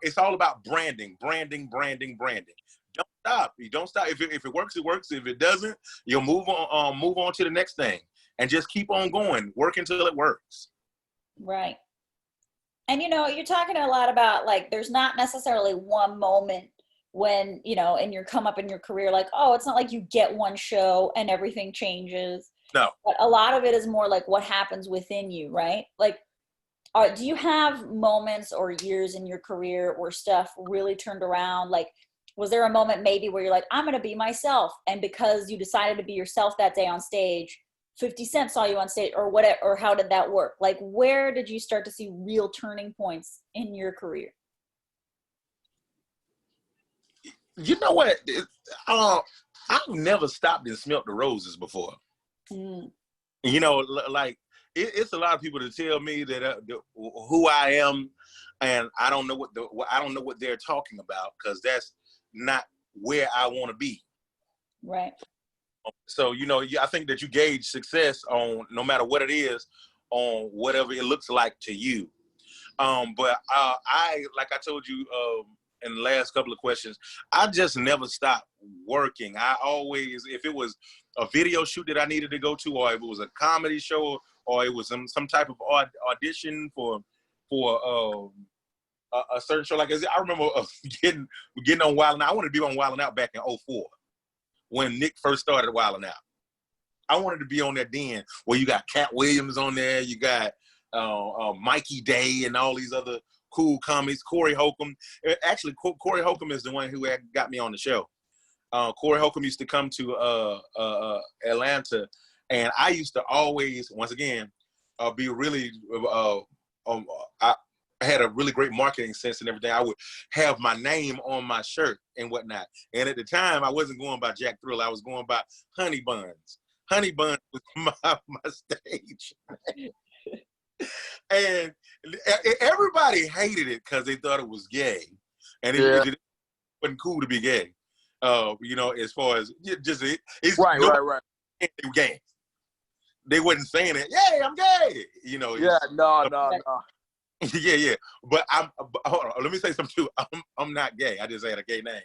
It's all about branding. Don't stop. You don't stop. If it works, it works. If it doesn't, you'll move on to the next thing and just keep on going. Work until it works. Right. And you know, you're talking a lot about like there's not necessarily one moment when, you know, and you're come up in your career, like, oh, it's not like you get one show and everything changes. No. But a lot of it is more like what happens within you, right? Like, do you have moments or years in your career where stuff really turned around? Like, was there a moment maybe where you're like, I'm going to be myself, and because you decided to be yourself that day on stage, 50 Cent saw you on stage, or whatever, or how did that work? Like, where did you start to see real turning points in your career? You know what? I've never stopped and smelt the roses before. You know, like it's a lot of people that tell me that who I am, and I don't know what they're talking about because that's not where I want to be. Right. So, you know, I think that you gauge success on no matter what it is, on whatever it looks like to you. But I, like I told you in the last couple of questions, I just never stopped working. I always, if it was a video shoot that I needed to go to, or if it was a comedy show, or it was some type of audition for a certain show. Like I remember getting on Wild 'N Out. I wanted to be on Wild 'N Out back in 2004 when Nick first started Wild 'N Out. I wanted to be on that then where you got Cat Williams on there, you got Mikey Day and all these other cool comics, Corey Holcomb. Actually, Corey Holcomb is the one who had got me on the show. Corey Holcomb used to come to Atlanta, and I used to always, once again, be really, I had a really great marketing sense and everything. I would have my name on my shirt and whatnot. And at the time, I wasn't going by Jack Thrill. I was going by Honey Buns. Honey Buns was my stage. And everybody hated it because they thought it was gay. And it wasn't cool to be gay. As far as it's right. They were gay. They wasn't saying it. Yay, I'm gay. No. Yeah. But hold on. Let me say something too. I'm not gay. I just had a gay name.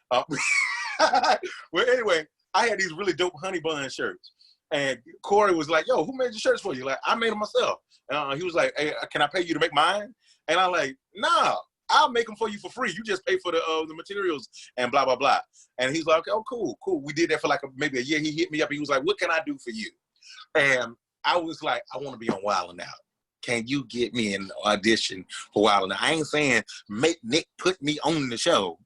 Well, anyway, I had these really dope Honey Bun shirts, and Corey was like, "Yo, who made the shirts for you?" Like, I made them myself. He was like, "Hey, can I pay you to make mine?" And I'm like, "Nah, I'll make them for you for free. You just pay for the materials and blah blah blah." And he's like, "Oh, cool. We did that for like maybe a year." He hit me up. He was like, "What can I do for you?" And I was like, "I want to be on Wild 'N Out. Can you get me an audition for Wild 'N Out?" I ain't saying make Nick put me on the show.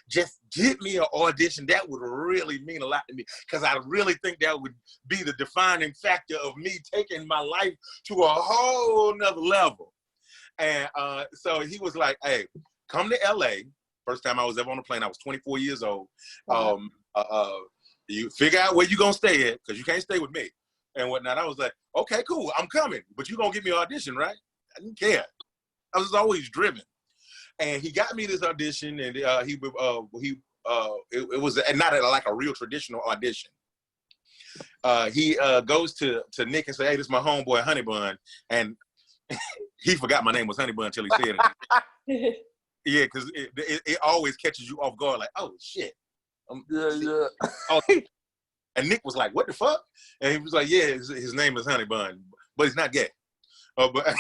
Just get me an audition. That would really mean a lot to me, because I really think that would be the defining factor of me taking my life to a whole nother level. And so he was like, "Hey, come to LA." First time I was ever on a plane, I was 24 years old. You figure out where you gonna stay at, because you can't stay with me and whatnot. I was like, "Okay, cool, I'm coming, but you gonna give me an audition, right?" I didn't care. I was always driven. And he got me this audition, and it was not like a real traditional audition. He goes to Nick and say, "Hey, this is my homeboy Honey Bun," and he forgot my name was Honey Bun until he said it. Yeah, because it always catches you off guard, like, "Oh shit." Yeah. And Nick was like, "What the fuck?" And he was like, "Yeah, his name is Honey Bun, but he's not gay." But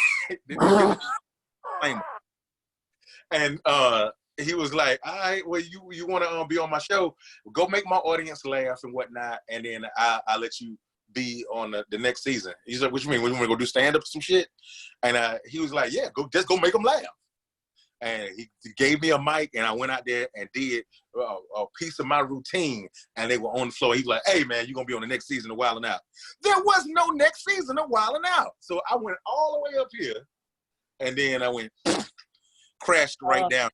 and he was like, "All right, well, you want to be on my show? Go make my audience laugh and whatnot, and then I'll let you be on the next season." He's like, "What you mean? We want to go do stand up or some shit?" And he was like, "Yeah, just go make them laugh." And he gave me a mic, and I went out there and did a piece of my routine, and they were on the floor. He was like, "Hey, man, you're going to be on the next season of Wild 'N Out." There was no next season of Wild 'N Out. So I went all the way up here, and then I went, crashed right down.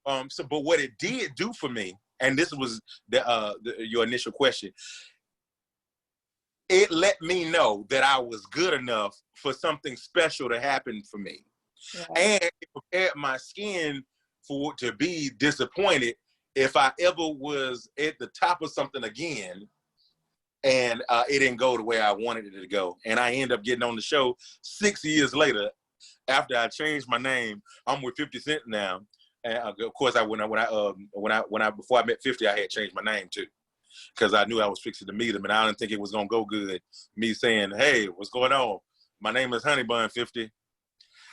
But what it did do for me, and this was your initial question, it let me know that I was good enough for something special to happen for me. Yeah. And it prepared my skin to be disappointed if I ever was at the top of something again and it didn't go the way I wanted it to go. And I ended up getting on the show 6 years later after I changed my name. I'm with 50 Cent now. And of course, before I met 50, I had changed my name too, because I knew I was fixing to meet him, and I didn't think it was gonna go good. Me saying, "Hey, what's going on? My name is Honey Bun 50,"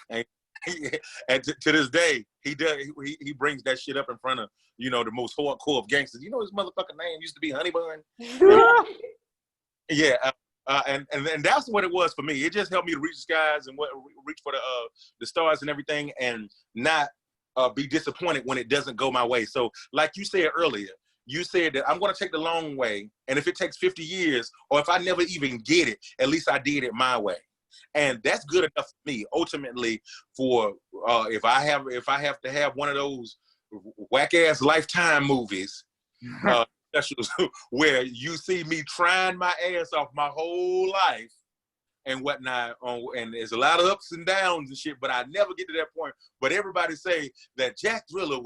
and to this day, he brings that shit up in front of the most hardcore of gangsters. His motherfucking name used to be Honey Bun. Yeah. And that's what it was for me. It just helped me to reach the skies and reach for the stars and everything, and not be disappointed when it doesn't go my way. So like you said earlier, you said that I'm going to take the long way, and if it takes 50 years, or if I never even get it, at least I did it my way. And that's good enough for me. Ultimately, for if I have to have one of those whack ass Lifetime movies, specials where you see me trying my ass off my whole life and whatnot, and there's a lot of ups and downs and shit, but I never get to that point. But everybody say that Jack Thriller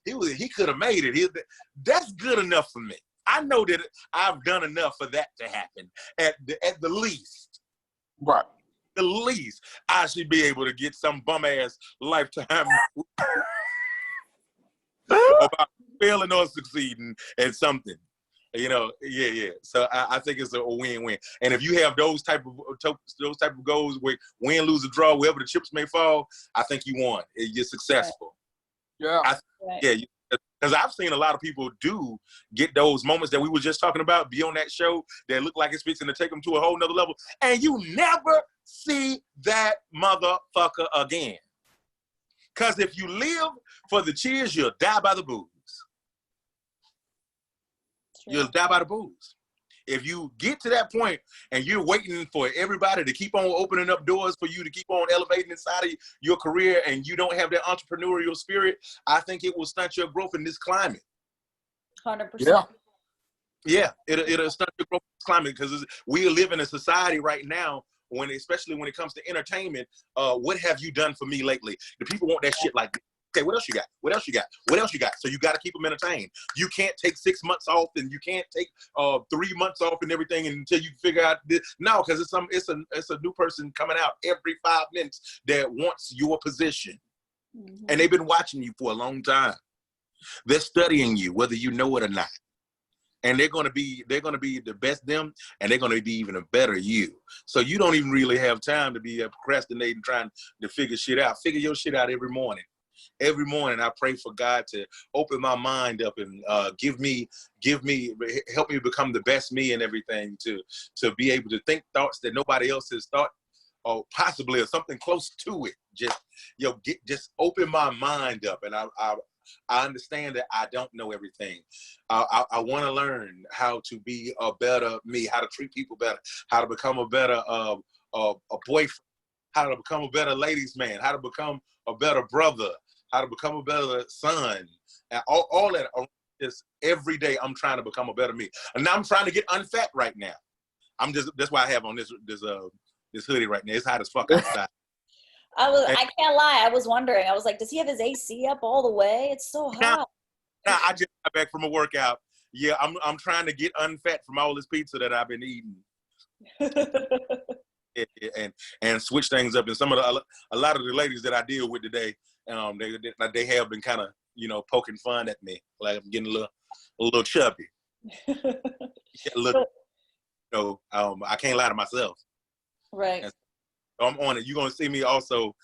he could have made it. That's good enough for me. I know that I've done enough for that to happen at the least. Right. The least I should be able to get some bum ass Lifetime. about failing or succeeding at something. You know, yeah. So I think it's a win-win. And if you have those type of goals where win, lose, or draw, wherever the chips may fall, I think you won. You're successful. Yeah. Yeah. Because I've seen a lot of people do get those moments that we were just talking about, be on that show that look like it's fixing to take them to a whole nother level, and you never see that motherfucker again. Because if you live for the cheers, you'll die by the booze. You'll die by the booze. If you get to that point and you're waiting for everybody to keep on opening up doors for you to keep on elevating inside of your career and you don't have that entrepreneurial spirit, I think it will stunt your growth in this climate. 100%. Yeah, it'll stunt your growth in this climate because we live in a society right now especially when it comes to entertainment, what have you done for me lately? The people want that shit like, okay, what else you got? What else you got? What else you got? So you got to keep them entertained. You can't take 6 months off and you can't take 3 months off and everything until you figure out this. No, because it's a new person coming out every 5 minutes that wants your position. Mm-hmm. And they've been watching you for a long time. They're studying you, whether you know it or not. And they're gonna be the best them, and they're gonna be even a better you. So you don't even really have time to be procrastinating, trying to figure shit out. Figure your shit out every morning. Every morning, I pray for God to open my mind up and help me become the best me and everything. To be able to think thoughts that nobody else has thought, or possibly or something close to it. Just open my mind up, and I understand that I don't know everything. I want to learn how to be a better me, how to treat people better, how to become a better a boyfriend, how to become a better ladies' man, how to become a better brother, how to become a better son, and all that. Just every day, I'm trying to become a better me, and now I'm trying to get unfat right now. That's why I have on this hoodie right now. It's hot as fuck outside. I can't lie. I was wondering. I was like, does he have his AC up all the way? It's so hot. Now I just got back from a workout. Yeah, I'm trying to get unfat from all this pizza that I've been eating. and switch things up. And a lot of the ladies that I deal with today, they have been kind of poking fun at me, like I'm getting a little chubby. I can't lie to myself. Right. And so I'm on it. You're gonna see me also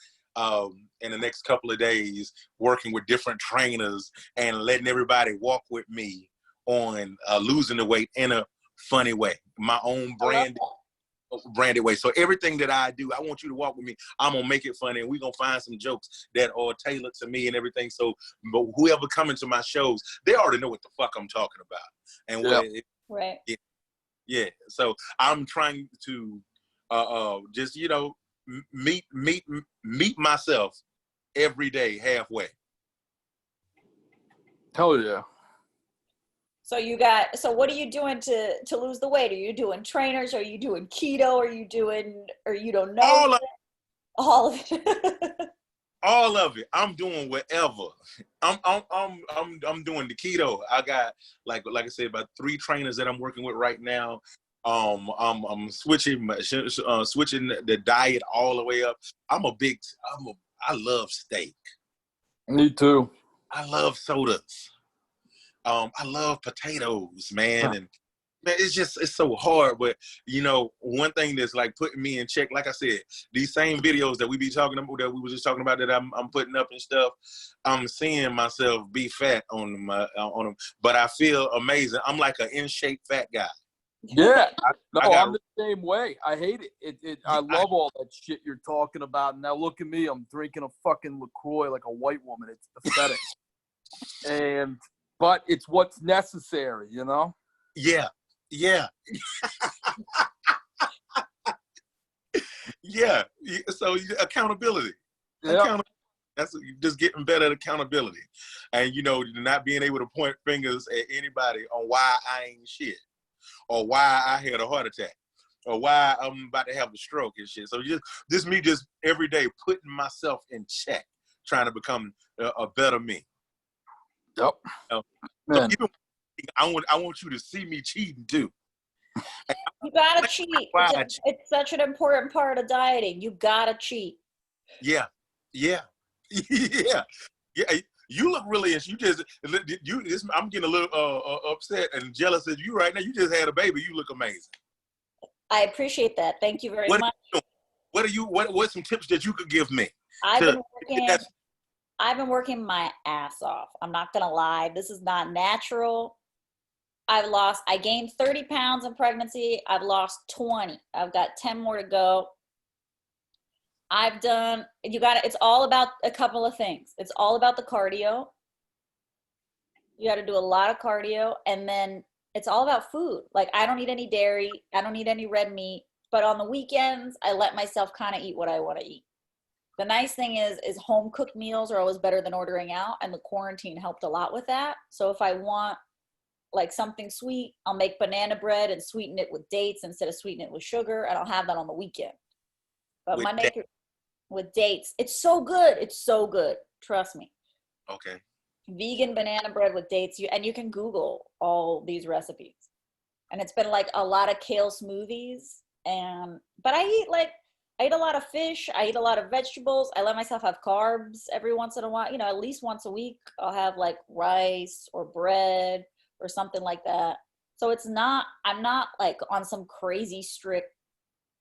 in the next couple of days working with different trainers and letting everybody walk with me on losing the weight in a funny way, my own branded way. So everything that I do, I want you to walk with me. I'm gonna make it funny, and we're gonna find some jokes that are tailored to me and everything. So, but whoever coming to my shows, they already know what the fuck I'm talking about. And right. Yeah. So I'm trying to just meet myself every day halfway. Hell yeah. So what are you doing to lose the weight? Are you doing trainers? Are you doing keto? Or you don't know? All of it. All of it. I'm doing whatever. I'm doing the keto. I got like I said, about 3 trainers that I'm working with right now. I'm switching the diet all the way up. I love steak. Me too. I love sodas. I love potatoes, man. And man, it's so hard. But one thing that's like putting me in check, like I said, these same videos that we be talking about, that we were just talking about, that I'm putting up and stuff, I'm seeing myself be fat on them, but I feel amazing. I'm like an in shape fat guy. Yeah, I'm the same way. I hate it. I love all that shit you're talking about. And now look at me. I'm drinking a fucking LaCroix like a white woman. It's pathetic. But it's what's necessary, Yeah. Yeah. So accountability. Yeah. That's just getting better at accountability. And, not being able to point fingers at anybody on why I ain't shit, or why I had a heart attack, or why I'm about to have a stroke and shit. So me every day putting myself in check, trying to become a better me. Yep. So even, I want you to see me cheating too. You gotta cheat. It's such an important part of dieting. You gotta cheat. Yeah. You look really, I'm getting a little upset and jealous of you right now. You just had a baby. You look amazing. I appreciate that. Thank you very much. What's some tips that you could give me? I've been working my ass off. I'm not gonna lie. This is not natural. I gained 30 pounds in pregnancy. I've lost 20. I've got 10 more to go. It's all about a couple of things. It's all about the cardio. You got to do a lot of cardio. And then it's all about food. Like, I don't eat any dairy. I don't eat any red meat. But on the weekends, I let myself kind of eat what I want to eat. The nice thing is home cooked meals are always better than ordering out. And the quarantine helped a lot with that. So if I want like something sweet, I'll make banana bread and sweeten it with dates instead of sweeten it with sugar. And I'll have that on the weekend. But with dates, it's so good. It's so good. Trust me. Okay. Vegan banana bread with dates. You can Google all these recipes. And it's been like a lot of kale smoothies. But I eat a lot of fish. I eat a lot of vegetables. I let myself have carbs every once in a while. At least once a week, I'll have like rice or bread or something like that. So I'm not like on some crazy strict,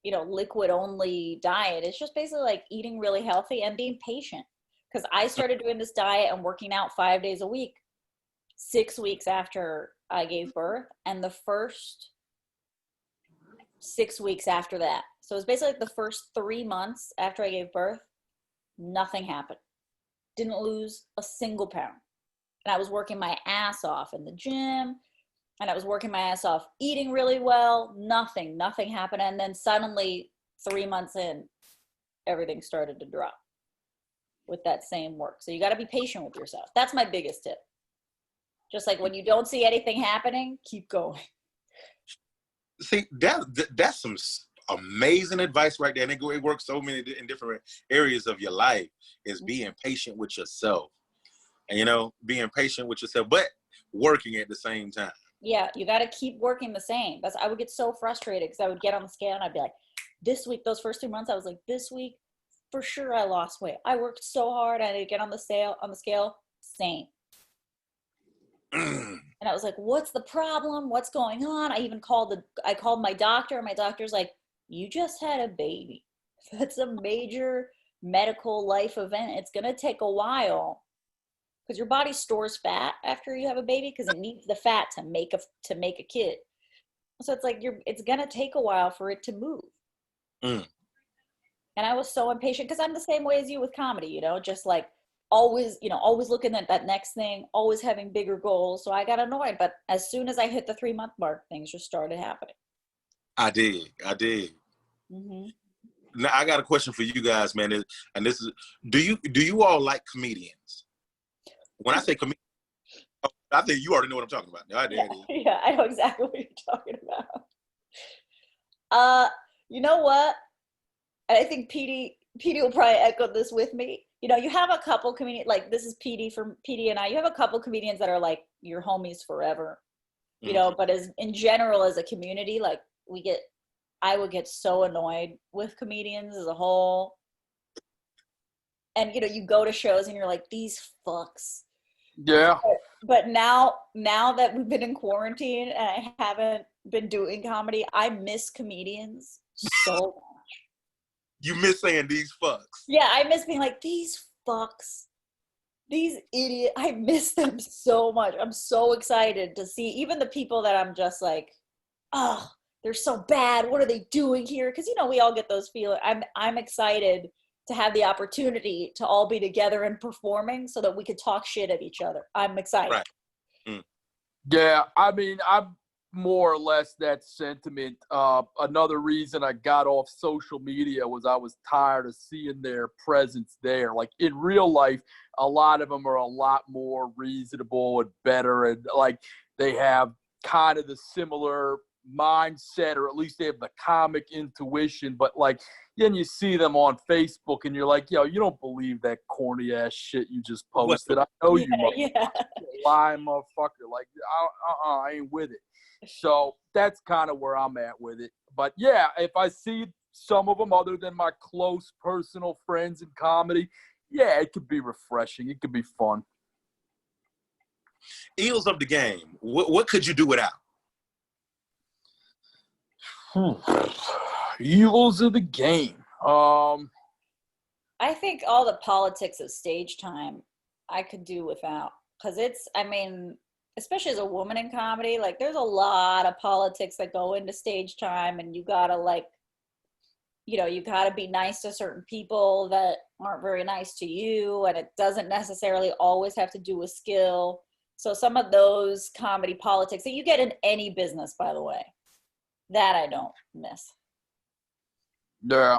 liquid only diet. It's just basically like eating really healthy and being patient. Because I started doing this diet and working out 5 days a week 6 weeks after I gave birth, and the first 6 weeks after that. So it was basically like the first 3 months after I gave birth, nothing happened. Didn't lose a single pound. And I was working my ass off in the gym, and I was working my ass off eating really well. Nothing happened. And then suddenly 3 months in, everything started to drop with that same work. So you got to be patient with yourself. That's my biggest tip. Just like when you don't see anything happening, keep going. See, that's some amazing advice right there. And it works so many in different areas of your life, is being patient with yourself. And, being patient with yourself, but working at the same time. Yeah, you got to keep working the same. I would get so frustrated because I would get on the scale and I'd be like, this week, those first 2 months, I was like, this week, for sure I lost weight. I worked so hard. I didn't get on the scale, same. And I was like, what's the problem? What's going on? I called my doctor, and my doctor's like, you just had a baby. That's a major medical life event. It's going to take a while because your body stores fat after you have a baby because it needs the fat to make a kid. So it's like it's going to take a while for it to move. And I was so impatient because I'm the same way as you with comedy, just like always looking at that next thing, always having bigger goals. So I got annoyed. But as soon as I hit the 3-month mark, things just started happening. I did. Mm-hmm. Now I got a question for you guys, man. And this is, do you all like comedians? When I say comedian, I think you already know what I'm talking about. Yeah, I know exactly what you're talking about. You know what? I think PD will probably echo this with me. You have a couple comedians, like this is PD and I, you have a couple comedians that are like your homies forever, but in general, as a community, like I would get so annoyed with comedians as a whole. And, you go to shows and you're like, these fucks. Yeah. But now that we've been in quarantine and I haven't been doing comedy, I miss comedians so much. You miss saying these fucks. Yeah, I miss being like, these fucks, these idiots. I miss them so much. I'm so excited to see even the people that I'm just like, oh, they're so bad. What are they doing here? Because, we all get those feelings. I'm excited to have the opportunity to all be together and performing so that we could talk shit at each other. I'm excited. Right. Mm. Yeah, I'm more or less that sentiment. Another reason I got off social media was I was tired of seeing their presence there. Like in real life, a lot of them are a lot more reasonable and better, and like they have kind of the similar mindset, or at least they have the comic intuition. But like, then you see them on Facebook and you're like, yo, you don't believe that corny ass shit you just posted. I know you lying motherfucker. Like, I ain't with it. So that's kind of where I'm at with it. But yeah, if I see some of them other than my close personal friends in comedy, yeah, it could be refreshing. It could be fun. Eels of the game. What could you do without? Evils of the game. I think all the politics of stage time I could do without, because I mean, especially as a woman in comedy, like there's a lot of politics that go into stage time, and you gotta you gotta be nice to certain people that aren't very nice to you, and it doesn't necessarily always have to do with skill. So some of those comedy politics that you get in any business, by the way, that I don't miss. Yeah.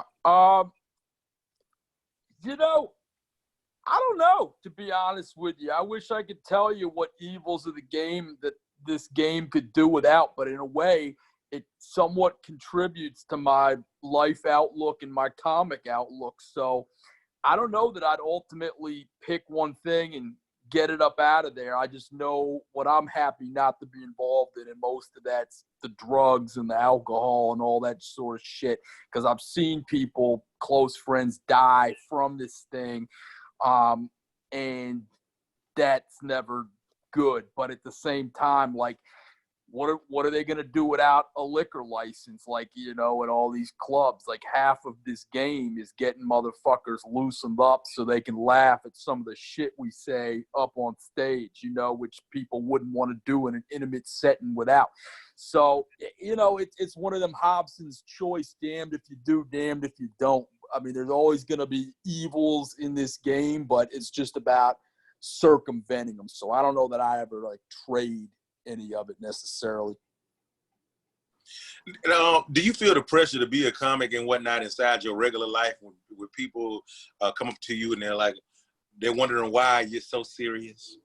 I don't know, to be honest with you. I wish I could tell you what evils of the game that this game could do without, but in a way, it somewhat contributes to my life outlook and my comic outlook. So I don't know that I'd ultimately pick one thing and get it up out of there. I just know what I'm happy not to be involved in, and most of that's the drugs and the alcohol and all that sort of shit, because I've seen people, close friends, die from this thing, and that's never good. But at the same time, like, what are they going to do without a liquor license? Like, at all these clubs, like half of this game is getting motherfuckers loosened up so they can laugh at some of the shit we say up on stage, which people wouldn't want to do in an intimate setting without. So, it's one of them Hobson's choice, damned if you do, damned if you don't. I mean, there's always going to be evils in this game, but it's just about circumventing them. So I don't know that I ever trade any of it necessarily. Do you feel the pressure to be a comic and whatnot inside your regular life when people come up to you and they're wondering why you're so serious,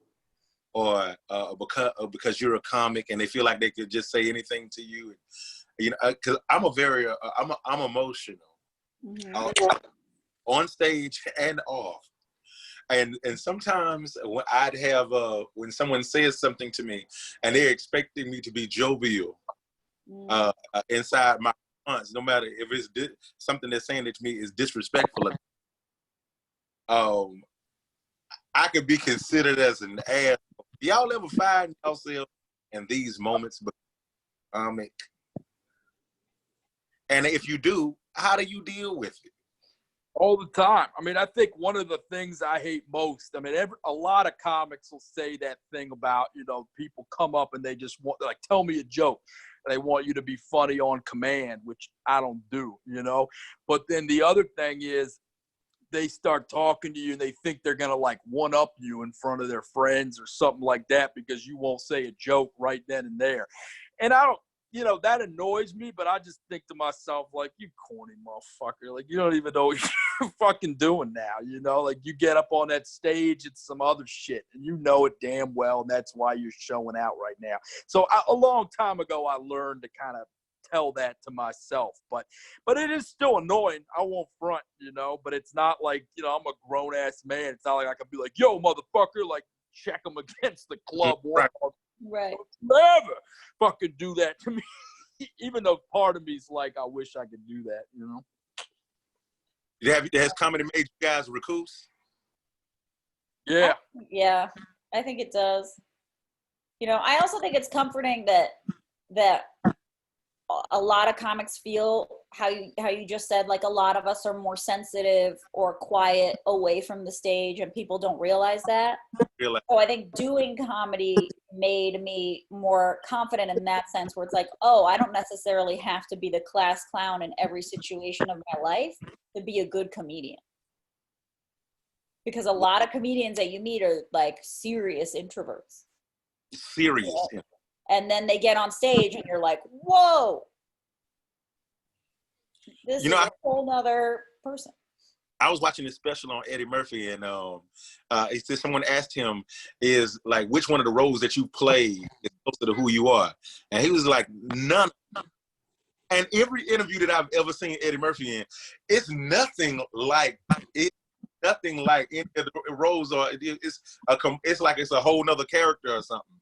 or because you're a comic and they feel like they could just say anything to you? Because I'm I'm emotional, on stage and off. And sometimes when someone says something to me and they're expecting me to be jovial inside my response, no matter if it's something they're saying to me is disrespectful, I could be considered as an ass. Y'all ever find yourself in these moments? And if you do, how do you deal with it? All the time. I mean, I think one of the things I hate most, a lot of comics will say that thing about, people come up and they just want, tell me a joke. They want you to be funny on command, which I don't do, But then the other thing is they start talking to you and they think they're going to one-up you in front of their friends or something like that because you won't say a joke right then and there. And I don't, that annoys me, but I just think to myself, you corny motherfucker. You don't even know what you're fucking doing now, you get up on that stage, it's some other shit, and you know it damn well, and that's why you're showing out right now. So a long time ago, I learned to kind of tell that to myself, but it is still annoying. I won't front, but it's not I'm a grown-ass man. It's not like I can be yo, motherfucker, check them against the club wall. Right. Never fucking do that to me. Even though part of me is I wish I could do that, Has comedy made you guys recluse? Yeah. Yeah, I think it does. I also think it's comforting that a lot of comics feel how you just said, a lot of us are more sensitive or quiet away from the stage, and people don't realize that. So I think doing comedy made me more confident in that sense, where it's I don't necessarily have to be the class clown in every situation of my life to be a good comedian. Because a lot of comedians that you meet are serious introverts. Serious. Yeah. And then they get on stage and you're whoa, this is a whole nother person. I was watching this special on Eddie Murphy, and someone asked him, is which one of the roles that you play is closer to who you are? And he was like, none. And every interview that I've ever seen Eddie Murphy in, it's nothing like any of the roles, or it's a whole nother character or something.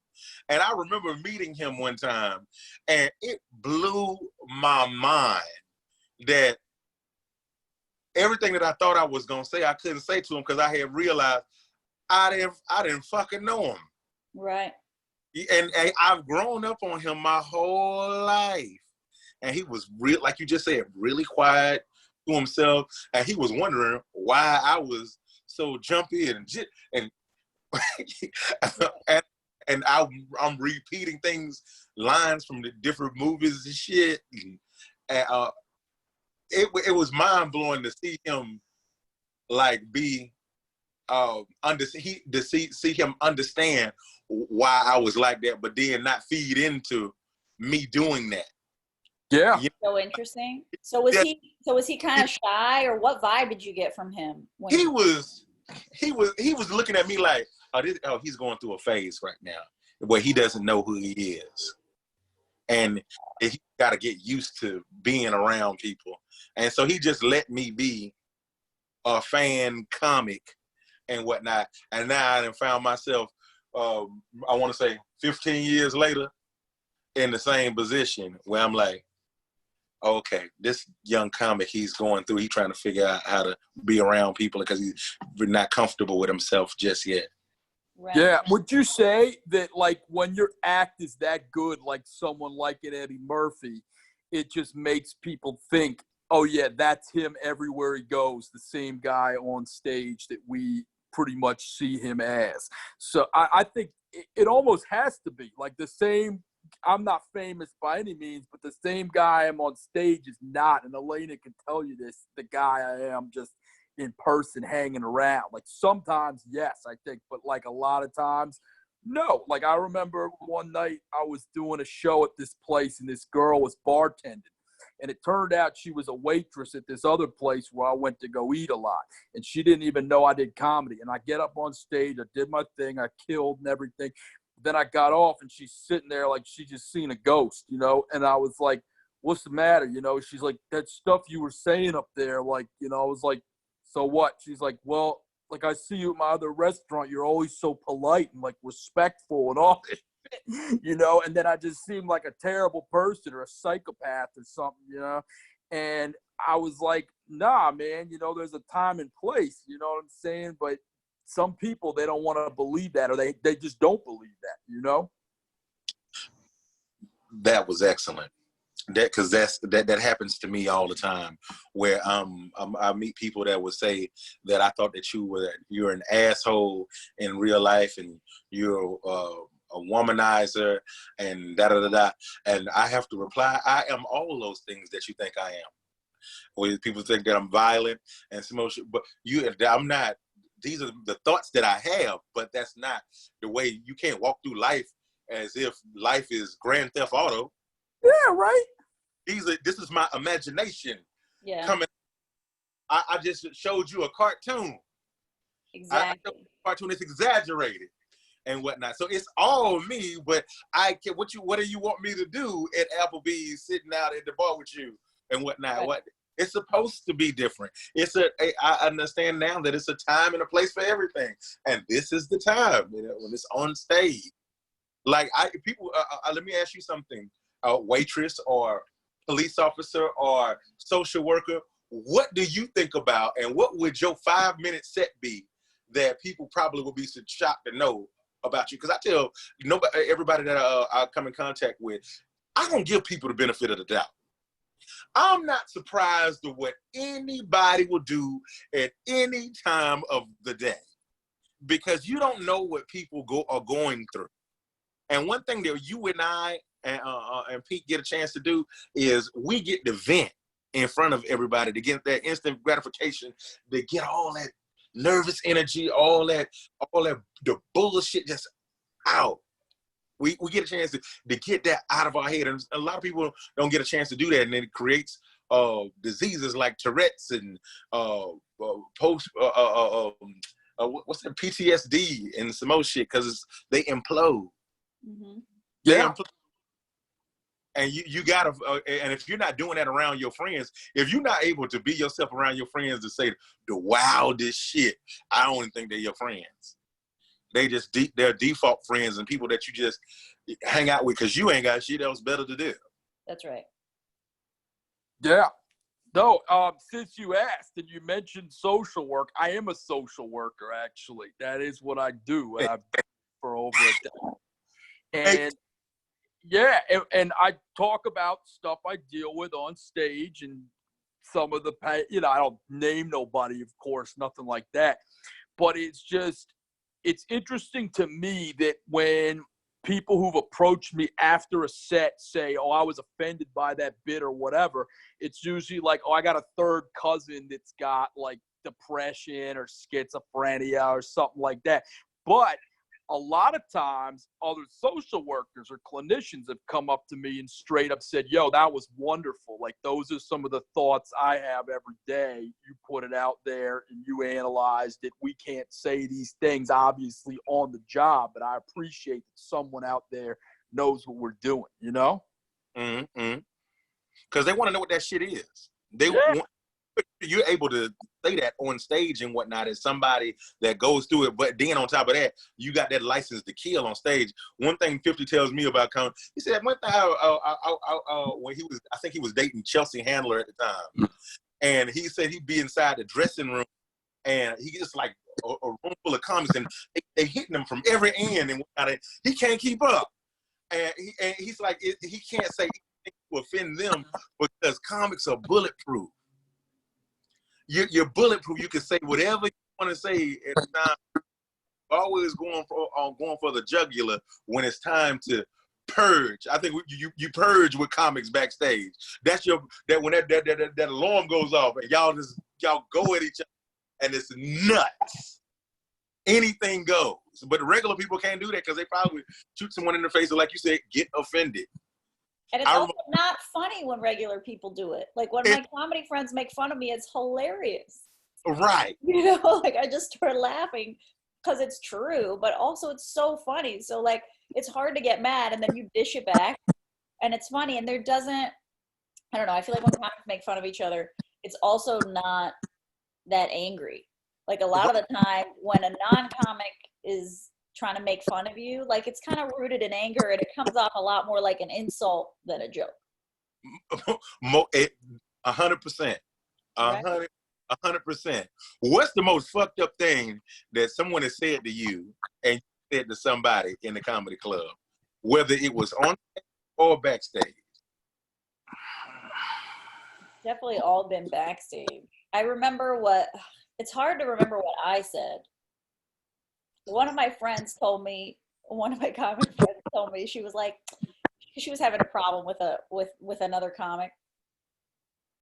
And I remember meeting him one time, and it blew my mind that everything that I thought I was gonna say, I couldn't say to him because I had realized I didn't fucking know him. Right. And I've grown up on him my whole life. And he was real, like you just said, really quiet to himself. And he was wondering why I was so jumpy and and I'm repeating lines from the different movies and shit. And it was mind blowing to see him like be see him understand why I was like that, but then not feed into me doing that. Yeah. So interesting. So was he kind of shy, or what vibe did you get from him? He was looking at me like, he's going through a phase right now where he doesn't know who he is. And he got to get used to being around people. And so he just let me be a fan comic and whatnot. And now I done found myself, I want to say 15 years later, in the same position where I'm like, okay, this young comic he's trying to figure out how to be around people because he's not comfortable with himself just yet. Right. Yeah. Would you say that, like, when your act is that good, like someone like an Eddie Murphy, it just makes people think, oh, yeah, that's him everywhere he goes, the same guy on stage that we pretty much see him as? So I think it almost has to be like the same. I'm not famous by any means, but the same guy I'm on stage is not. And Elena can tell you this, the guy I am just in person hanging around. Like sometimes, yes, I think, but like a lot of times, no. Like I remember one night I was doing a show at this place and this girl was bartending. And it turned out she was a waitress at this other place where I went to go eat a lot. And she didn't even know I did comedy. And I get up on stage, I did my thing, I killed and everything. Then I got off and she's sitting there like she just seen a ghost, you know? And I was like, what's the matter? You know, she's like, that stuff you were saying up there, like, you know, I was like, so what? She's like, well, like I see you at my other restaurant, you're always so polite and like respectful and all this shit, you know? And then I just seemed like a terrible person or a psychopath or something, you know? And I was like, nah, man, you know, there's a time and place, you know what I'm saying? But some people, they don't want to believe that, or they just don't believe that, you know? That was excellent. Because that happens to me all the time, where I meet people that would say that I thought that you're an asshole in real life and you're a womanizer and da da da da, and I have to reply, I am all those things that you think I am. Or people think that I'm violent and some shit, but I'm not. These are the thoughts that I have, but that's not the way. You can't walk through life as if life is Grand Theft Auto. Yeah, right. This is my imagination. Yeah. Coming. I just showed you a cartoon. Exactly. Cartoon is exaggerated and whatnot. So it's all me, but I can. What do you want me to do at Applebee's, sitting out at the bar with you and whatnot? Right. What? It's supposed to be different. I understand now that it's a time and a place for everything, and this is the time, you know, when it's on stage. Like let me ask you something: a waitress or police officer or social worker, what do you think about, and what would your 5-minute set be that people probably would be so shocked to know about you? Because I tell everybody that I come in contact with, I don't give people the benefit of the doubt. I'm not surprised at what anybody will do at any time of the day, because you don't know what people are going through. And one thing that you and I and Pete get a chance to do is we get to vent in front of everybody to get that instant gratification, to get all that nervous energy, all that the bullshit just out. We get a chance to get that out of our head, and a lot of people don't get a chance to do that, and it creates diseases like Tourette's and what's that, PTSD and some more shit, because they implode. Mm-hmm. Yeah. And you gotta, and if you're not doing that around your friends, if you're not able to be yourself around your friends to say the wildest shit, I don't even think they're your friends. They just they're default friends and people that you just hang out with because you ain't got shit else better to do. That's right. Yeah. No, since you asked and you mentioned social work, I am a social worker, actually. That is what I do. And I've for over a decade. And yeah, and I talk about stuff I deal with on stage and some of the, I don't name nobody, of course, nothing like that. But it's interesting to me that when people who've approached me after a set say, oh, I was offended by that bit or whatever, it's usually like, oh, I got a third cousin that's got like depression or schizophrenia or something like that. But a lot of times other social workers or clinicians have come up to me and straight up said, yo, that was wonderful. Like, those are some of the thoughts I have every day. You put it out there and you analyzed it. We can't say these things, obviously, on the job, but I appreciate that someone out there knows what we're doing, you know? Mm-hmm. Because they want to know what that shit is. They want, you're able to say that on stage and whatnot as somebody that goes through it. But then on top of that, you got that license to kill on stage. One thing 50 tells me about comedy, he said one thing when he was, I think he was dating Chelsea Handler at the time. And he said he'd be inside the dressing room and he gets like a room full of comics and they hitting him from every end and whatnot. He can't keep up. And he's like, he can't say anything to offend them because comics are bulletproof. You're bulletproof. You can say whatever you want to say at the time. Always going for the jugular when it's time to purge. I think you purge with comics backstage. That's when that alarm goes off and y'all go at each other and it's nuts. Anything goes. But the regular people can't do that because they probably shoot someone in the face and, like you said, get offended. And it's also not funny when regular people do it. Like when my comedy friends make fun of me, it's hilarious. Right. Like I just start laughing because it's true, but also it's so funny. So like it's hard to get mad and then you dish it back and it's funny. And there doesn't, I don't know, I feel like when comics make fun of each other, it's also not that angry. Like a lot of the time when a non-comic is trying to make fun of you, like it's kind of rooted in anger and it comes off a lot more like an insult than a joke. 100%. 100%. What's the most fucked up thing that someone has said to you and you said to somebody in the comedy club, whether it was on or backstage? Definitely all been backstage. I remember it's hard to remember what I said. One of my friends told me, one of my comic friends told me, she was like, she was having a problem with another comic.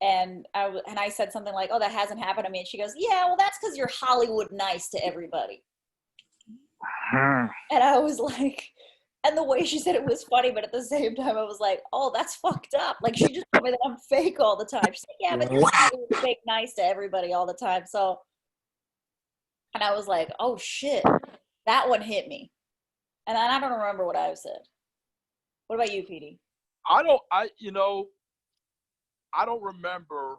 And I said something like, oh, that hasn't happened to me. And she goes, yeah, well, that's because you're Hollywood nice to everybody. And I was like, and the way she said it was funny, but at the same time, I was like, oh, that's fucked up. Like, she just told me that I'm fake all the time. She's like, yeah, but you're Hollywood fake nice to everybody all the time. So, and I was like, oh, shit. That one hit me. And I don't remember what I've said. What about you, Petey? I don't remember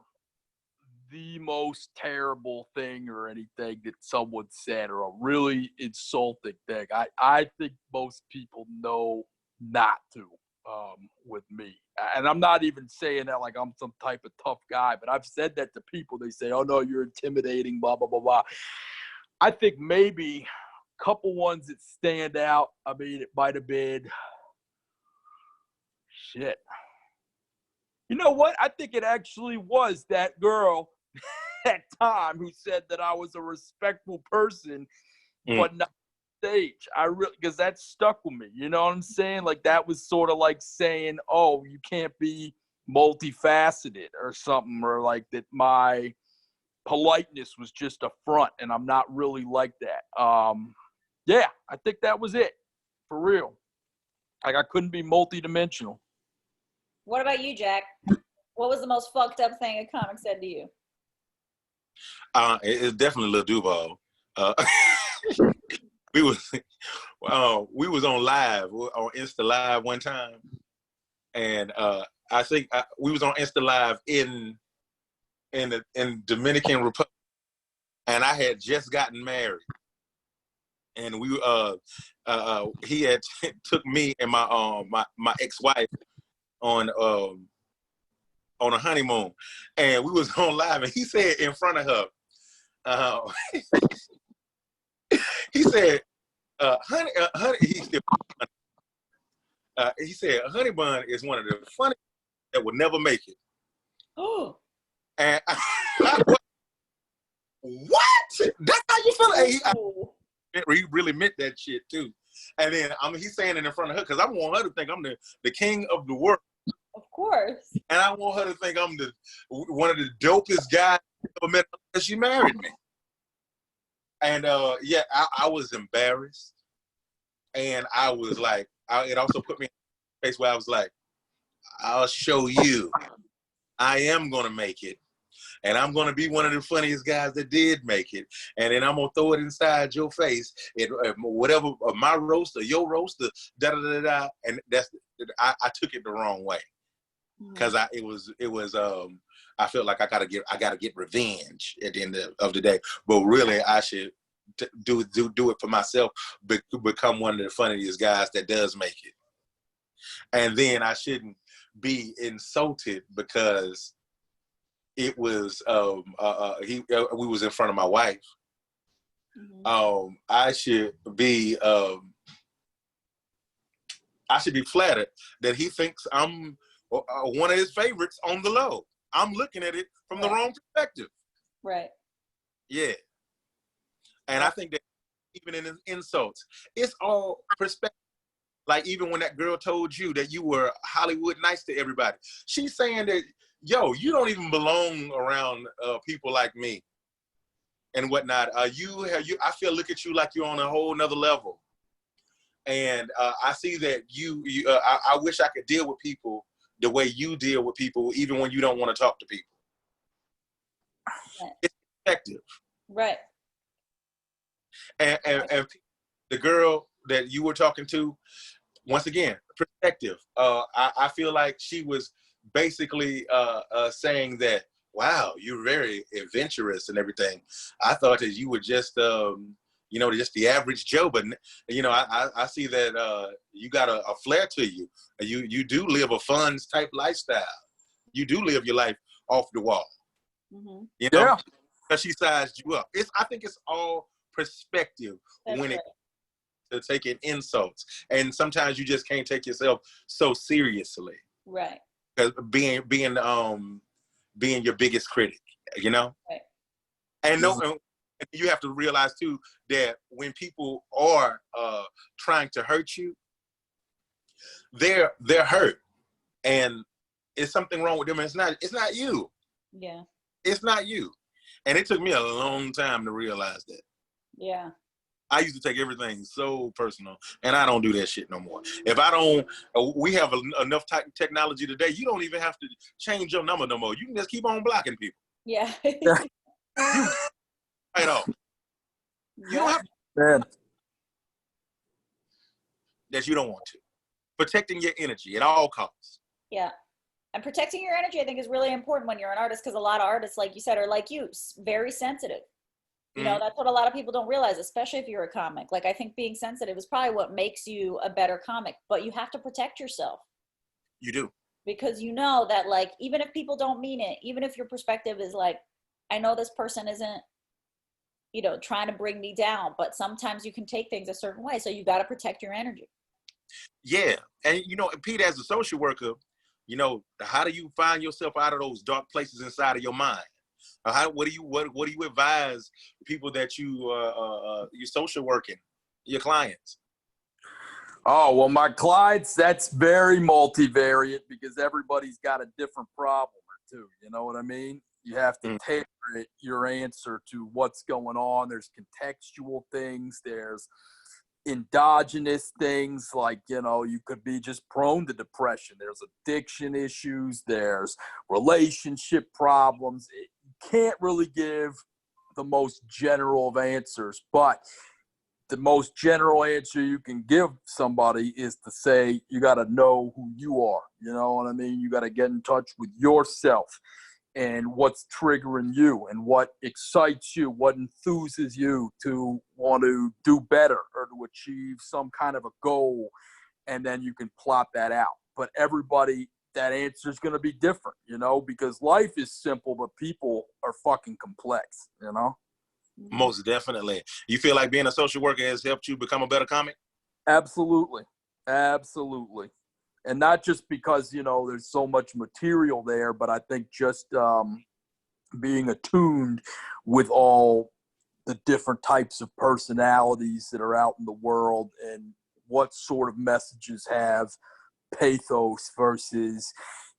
the most terrible thing or anything that someone said or a really insulting thing. I think most people know not to with me. And I'm not even saying that like I'm some type of tough guy, but I've said that to people. They say, oh, no, you're intimidating, blah, blah, blah, blah. I think maybe a couple ones that stand out. I mean, it might have been shit. You know what? I think it actually was that girl that time who said that I was a respectful person, but not on stage. Because that stuck with me. You know what I'm saying? Like that was sort of like saying, oh, you can't be multifaceted or something, or like that my politeness was just a front and I'm not really like that. Yeah, I think that was it. For real. Like I couldn't be multidimensional. What about you, Jack? What was the most fucked up thing a comic said to you? It's definitely Lil Duval. We was on live on Insta Live one time, and I think we was on Insta Live in Dominican Republic, and I had just gotten married, and he had took me and my ex-wife on a honeymoon, and we was on live, and he said in front of her, he said, He said, Honey Bun is one of the funniest that will never make it. Oh. And what? That's how you feel? He really meant that shit too. And then he's saying it in front of her because I want her to think I'm the king of the world. Of course. And I want her to think I'm one of the dopest guys I ever met because she married me. And yeah, I was embarrassed. And I was like, it also put me in a place where I was like, I'll show you. I am going to make it. And I'm going to be one of the funniest guys that did make it. And then I'm going to throw it inside your face. Whatever, my roast or your roast, da-da-da-da. And I took it the wrong way. Because I felt like I gotta get revenge at the end of the day. But really, I should do it for myself, become one of the funniest guys that does make it. And then I shouldn't be insulted because it was we was in front of my wife. I should be flattered that he thinks I'm one of his favorites on the low. I'm looking at it from the wrong perspective. Right. Yeah. And I think that even in insults, it's all perspective. Like even when that girl told you that you were Hollywood nice to everybody, she's saying that, yo, you don't even belong around people like me and whatnot. I feel look at you like you're on a whole nother level. And I see that I wish I could deal with people the way you deal with people, even when you don't want to talk to people. Right. It's effective. Right. And the girl that you were talking to, once again, perspective. I feel like she was basically saying that, wow, you're very adventurous and everything. I thought that you were just, just the average Joe, but I see that you got a flair to you. You do live a fun type lifestyle. You do live your life off the wall. Mm-hmm. Yeah. Because she sized you up. I think it's all perspective. That's when it comes to taking insults, and sometimes you just can't take yourself so seriously. Right. Because being your biggest critic, Right. And you have to realize too that when people are trying to hurt you, they're hurt, and it's something wrong with them. And it's not you. Yeah. It's not you. And it took me a long time to realize that. Yeah. I used to take everything so personal, and I don't do that shit no more. If we have enough technology today, you don't even have to change your number no more. You can just keep on blocking people. Yeah. Right off. You don't have to. That you don't want to. Protecting your energy at all costs. Yeah. And protecting your energy, I think, is really important when you're an artist, because a lot of artists, like you said, are like you, very sensitive. You know, that's what a lot of people don't realize, especially if you're a comic. Like, I think being sensitive is probably what makes you a better comic, but you have to protect yourself. You do. Because you know that, like, even if people don't mean it, even if your perspective is like, I know this person isn't, trying to bring me down, but sometimes you can take things a certain way. So you got to protect your energy. Yeah. And, Pete, as a social worker, how do you find yourself out of those dark places inside of your mind? What do you advise people that you're social working, your clients? Oh, well, my clients, that's very multivariate because everybody's got a different problem or two. You know what I mean? You have to tailor your answer to what's going on. There's contextual things. There's endogenous things like, you could be just prone to depression. There's addiction issues. There's relationship problems. You can't really give the most general of answers, but the most general answer you can give somebody is to say, you got to know who you are. You know what I mean? You got to get in touch with yourself and what's triggering you and what excites you, what enthuses you to want to do better or to achieve some kind of a goal. And then you can plot that out. But everybody, that answer is going to be different, because life is simple, but people are fucking complex, Most definitely. You feel like being a social worker has helped you become a better comic? Absolutely. Absolutely. And not just because, you know, there's so much material there, but I think just being attuned with all the different types of personalities that are out in the world and what sort of messages have pathos versus,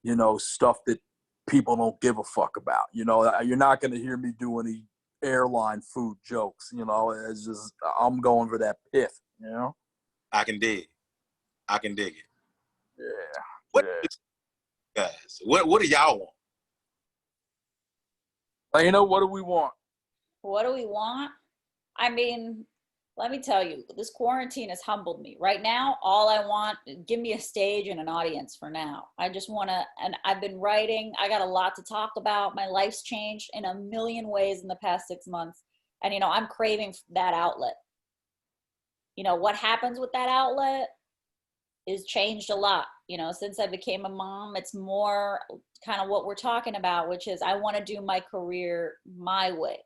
you know, stuff that people don't give a fuck about. You know, you're not going to hear me do any airline food jokes, you know. It's just, I'm going for that pith, you know. I can dig it. I can dig it. Yeah. What, Yeah. guys? What do y'all want? Lena, what do we want? What do we want? I mean, let me tell you, this quarantine has humbled me. Right now, all I want, give me a stage and an audience for now. I just want to, and I've been writing. I got a lot to talk about. My life's changed in a million ways in the past 6 months. And, you know, I'm craving that outlet. You know, what happens with that outlet is changed a lot. You know, since I became a mom, it's more kind of what we're talking about, which is I want to do my career my way.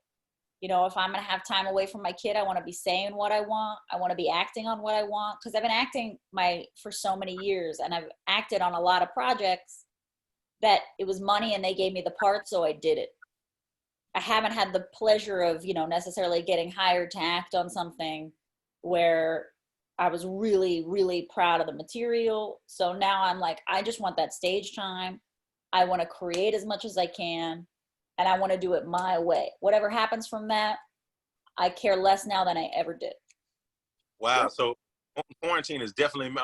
You know, if I'm going to have time away from my kid, I want to be saying what I want. I want to be acting on what I want. Because I've been acting for so many years, and I've acted on a lot of projects that it was money and they gave me the part, so I did it. I haven't had the pleasure of, you know, necessarily getting hired to act on something where I was really, really proud of the material. So now I'm like, I just want that stage time. I want to create as much as I can. And I want to do it my way. Whatever happens from that, I care less now than I ever did. Wow. So quarantine has definitely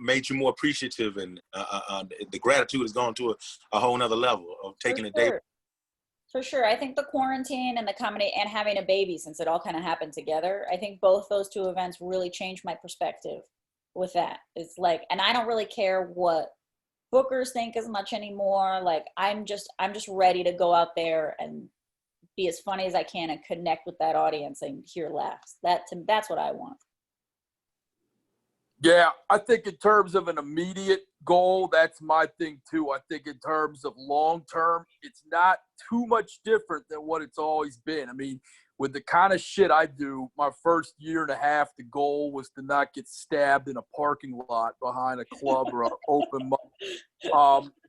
made you more appreciative, and the gratitude has gone to a whole nother level of taking a day. For sure. I think the quarantine and the comedy and having a baby, since it all kind of happened together, I think both those two events really changed my perspective with that. It's like, and I don't really care what bookers think as much anymore. Like I'm just ready to go out there and be as funny as I can and connect with that audience and hear laughs. That's what I want. Yeah, I think in terms of an immediate goal, that's my thing too. I think in terms of long term, it's not too much different than what it's always been. I mean, with the kind of shit I do, my first year and a half, the goal was to not get stabbed in a parking lot behind a club or an open mic.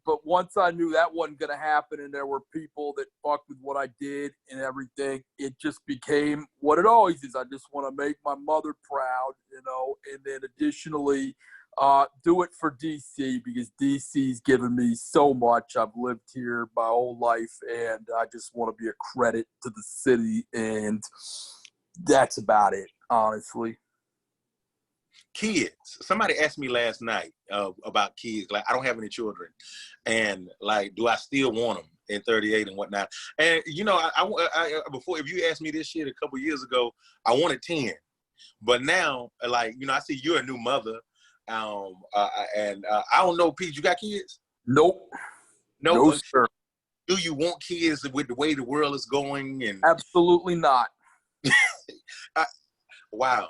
But once I knew that wasn't going to happen and there were people that fucked with what I did and everything, it just became what it always is. I just want to make my mother proud, you know, and then additionally do it for DC because DC's given me so much. I've lived here my whole life and I just want to be a credit to the city, and that's about it, honestly. Kids. Somebody asked me last night about kids. Like, I don't have any children, and like, do I still want them in 38 and whatnot? And you know, I before, if you asked me this shit a couple years ago, I wanted 10, but now, like, you know, I see you're a new mother, and I don't know, Pete, you got kids? Nope. No, sir. Do you want kids with the way the world is going? And absolutely not. Wow.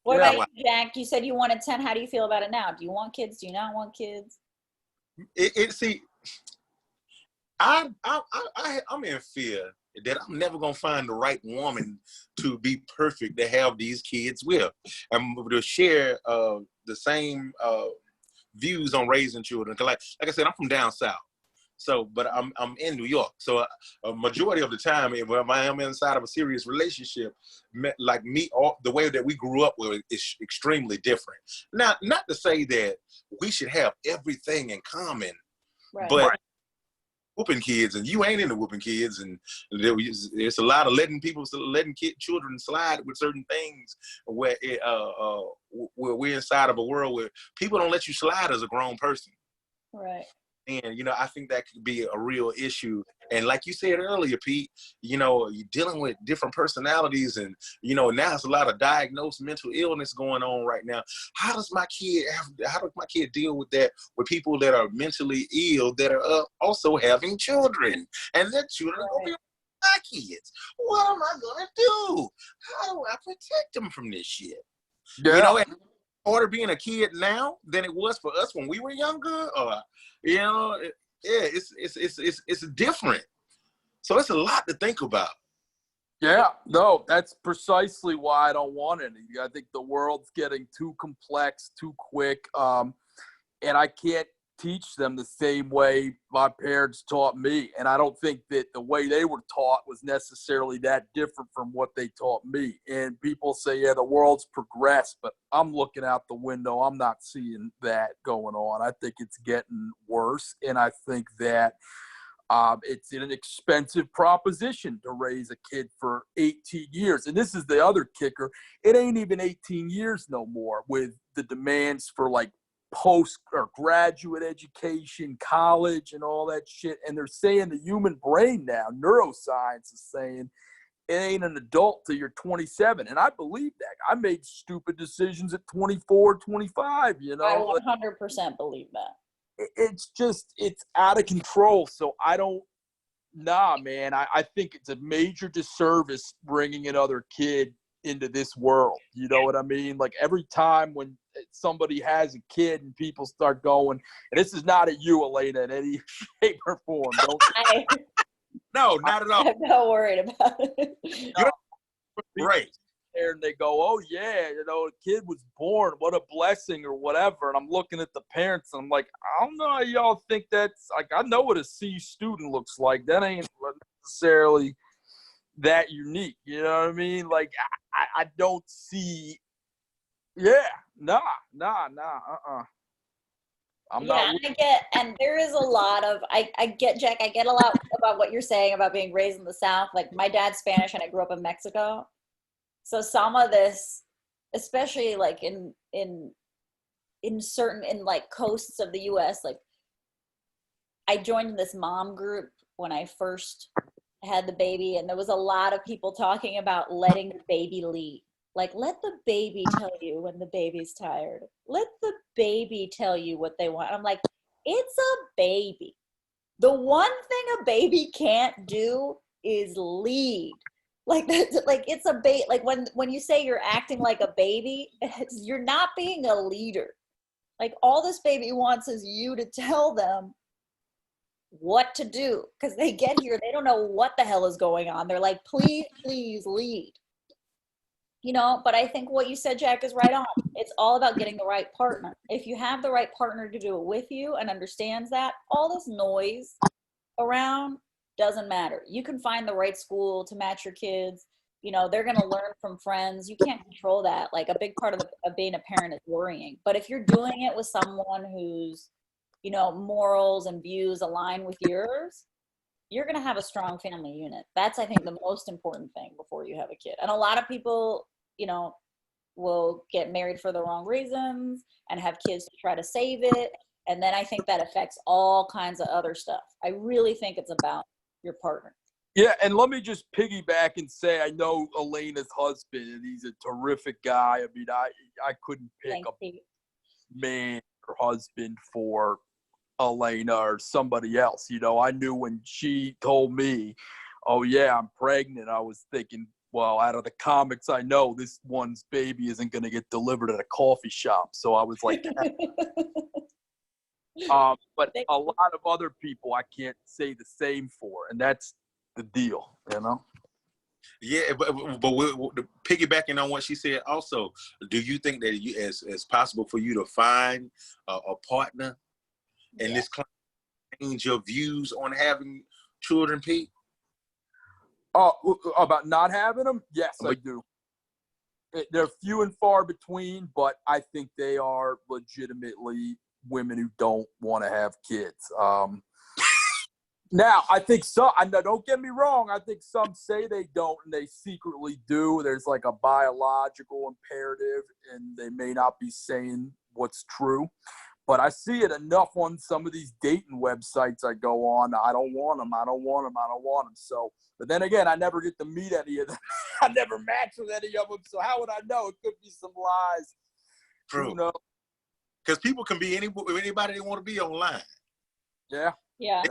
What about you, Jack? You said you wanted 10. How do you feel about it now? Do you want kids? Do you not want kids? See, I'm in fear that I'm never gonna find the right woman to be perfect to have these kids with, and to share the same views on raising children. Cause like I said, I'm from down south. So, but I'm in New York. So a majority of the time, when I am inside of a serious relationship, like me, the way that we grew up with is extremely different. Now, not to say that we should have everything in common, right. But whooping kids, and you ain't into whooping kids, and there's a lot of letting children slide with certain things where we're inside of a world where people don't let you slide as a grown person. Right. And, you know, I think that could be a real issue. And like you said earlier, Pete, you know, you're dealing with different personalities, and, you know, now there's a lot of diagnosed mental illness going on right now. How does my kid deal with that, with people that are mentally ill that are also having children, and their children are going to be my kids? What am I going to do? How do I protect them from this shit? Yeah. You know, and harder being a kid now than it was for us when we were younger, or, you know, yeah, it's different. So it's a lot to think about. Yeah, no, that's precisely why I don't want any. I think the world's getting too complex, too quick, and I can't teach them the same way my parents taught me. And I don't think that the way they were taught was necessarily that different from what they taught me. And people say, yeah, the world's progressed, but I'm looking out the window. I'm not seeing that going on. I think it's getting worse, and I think that it's an expensive proposition to raise a kid for 18 years. And this is the other kicker. It ain't even 18 years no more with the demands for like post or graduate education, college, and all that shit. And they're saying the human brain now, neuroscience is saying it ain't an adult till you're 27. And I believe that. I made stupid decisions at 24, 25, you know. I 100% believe that. It's just, it's out of control. So man, I think it's a major disservice bringing another kid into this world. You know what I mean? Like every time when somebody has a kid and people start going, and this is not at you, Elena, in any shape or form. No, not at all. I'm not worried about it. You're right. There and they go, oh yeah, you know, a kid was born, what a blessing or whatever. And I'm looking at the parents and I'm like, I don't know how y'all think that's like, I know what a C student looks like. That ain't necessarily that unique. You know what I mean? Like I don't see, nah. I'm not. And I get, and there is a lot of, I get, Jack, I get a lot about what you're saying about being raised in the South. Like my dad's Spanish and I grew up in Mexico. So some of this, especially like in certain, in like coasts of the US, like I joined this mom group when I first had the baby, and there was a lot of people talking about letting the baby lead. Like, let the baby tell you when the baby's tired. Let the baby tell you what they want. I'm like, it's a baby. The one thing a baby can't do is lead. Like that's like it's a bait. Like when you say you're acting like a baby, you're not being a leader. Like all this baby wants is you to tell them what to do, because they get here, they don't know what the hell is going on. They're like, please lead. You know, but I think what you said, Jack, is right on. It's all about getting the right partner. If you have the right partner to do it with you and understands that, all this noise around doesn't matter. You can find the right school to match your kids. You know, they're going to learn from friends. You can't control that. Like a big part of being a parent is worrying. But if you're doing it with someone whose, you know, morals and views align with yours, you're going to have a strong family unit. That's, I think, the most important thing before you have a kid. And a lot of people, you know, will get married for the wrong reasons and have kids to try to save it. And then I think that affects all kinds of other stuff. I really think it's about your partner. Yeah, and let me just piggyback and say I know Elena's husband, and he's a terrific guy. I mean, I couldn't pick a man or husband for Elena or somebody else. You know, I knew when she told me, oh, yeah, I'm pregnant, I was thinking, well, out of the comics I know, this one's baby isn't going to get delivered at a coffee shop. So I was like, but a lot of other people I can't say the same for, and that's the deal, you know? Yeah, but piggybacking on what she said also, do you think that it's possible for you to find a partner in this class, change your views on having children, Pete? About not having them? Yes, I do. They're few and far between, but I think they are legitimately women who don't want to have kids. Now, I think some, don't get me wrong, I think some say they don't and they secretly do. There's like a biological imperative and they may not be saying what's true. But I see it enough on some of these dating websites I go on. I don't want them. So, but then again, I never get to meet any of them. I never match with any of them. So how would I know? It could be some lies. True. Because people can be anybody they want to be online. Yeah. Yeah.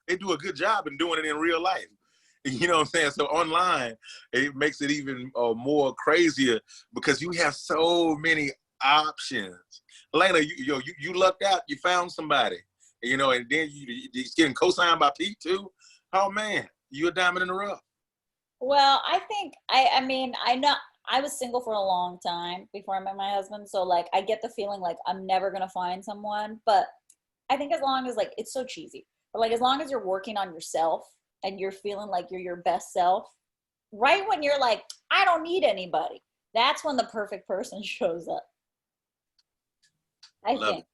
They do a good job in doing it in real life. You know what I'm saying? So online, it makes it even more crazier because you have so many options. Elena, you lucked out. You found somebody, you know, and then you're getting co-signed by Pete too. Oh man, you're a diamond in the rough. Well, I think I mean, I know I was single for a long time before I met my husband, so like I get the feeling like I'm never gonna find someone, but I think as long as like it's so cheesy, but like as long as you're working on yourself and you're feeling like you're your best self, right when you're like, I don't need anybody, that's when the perfect person shows up. I Love think. it.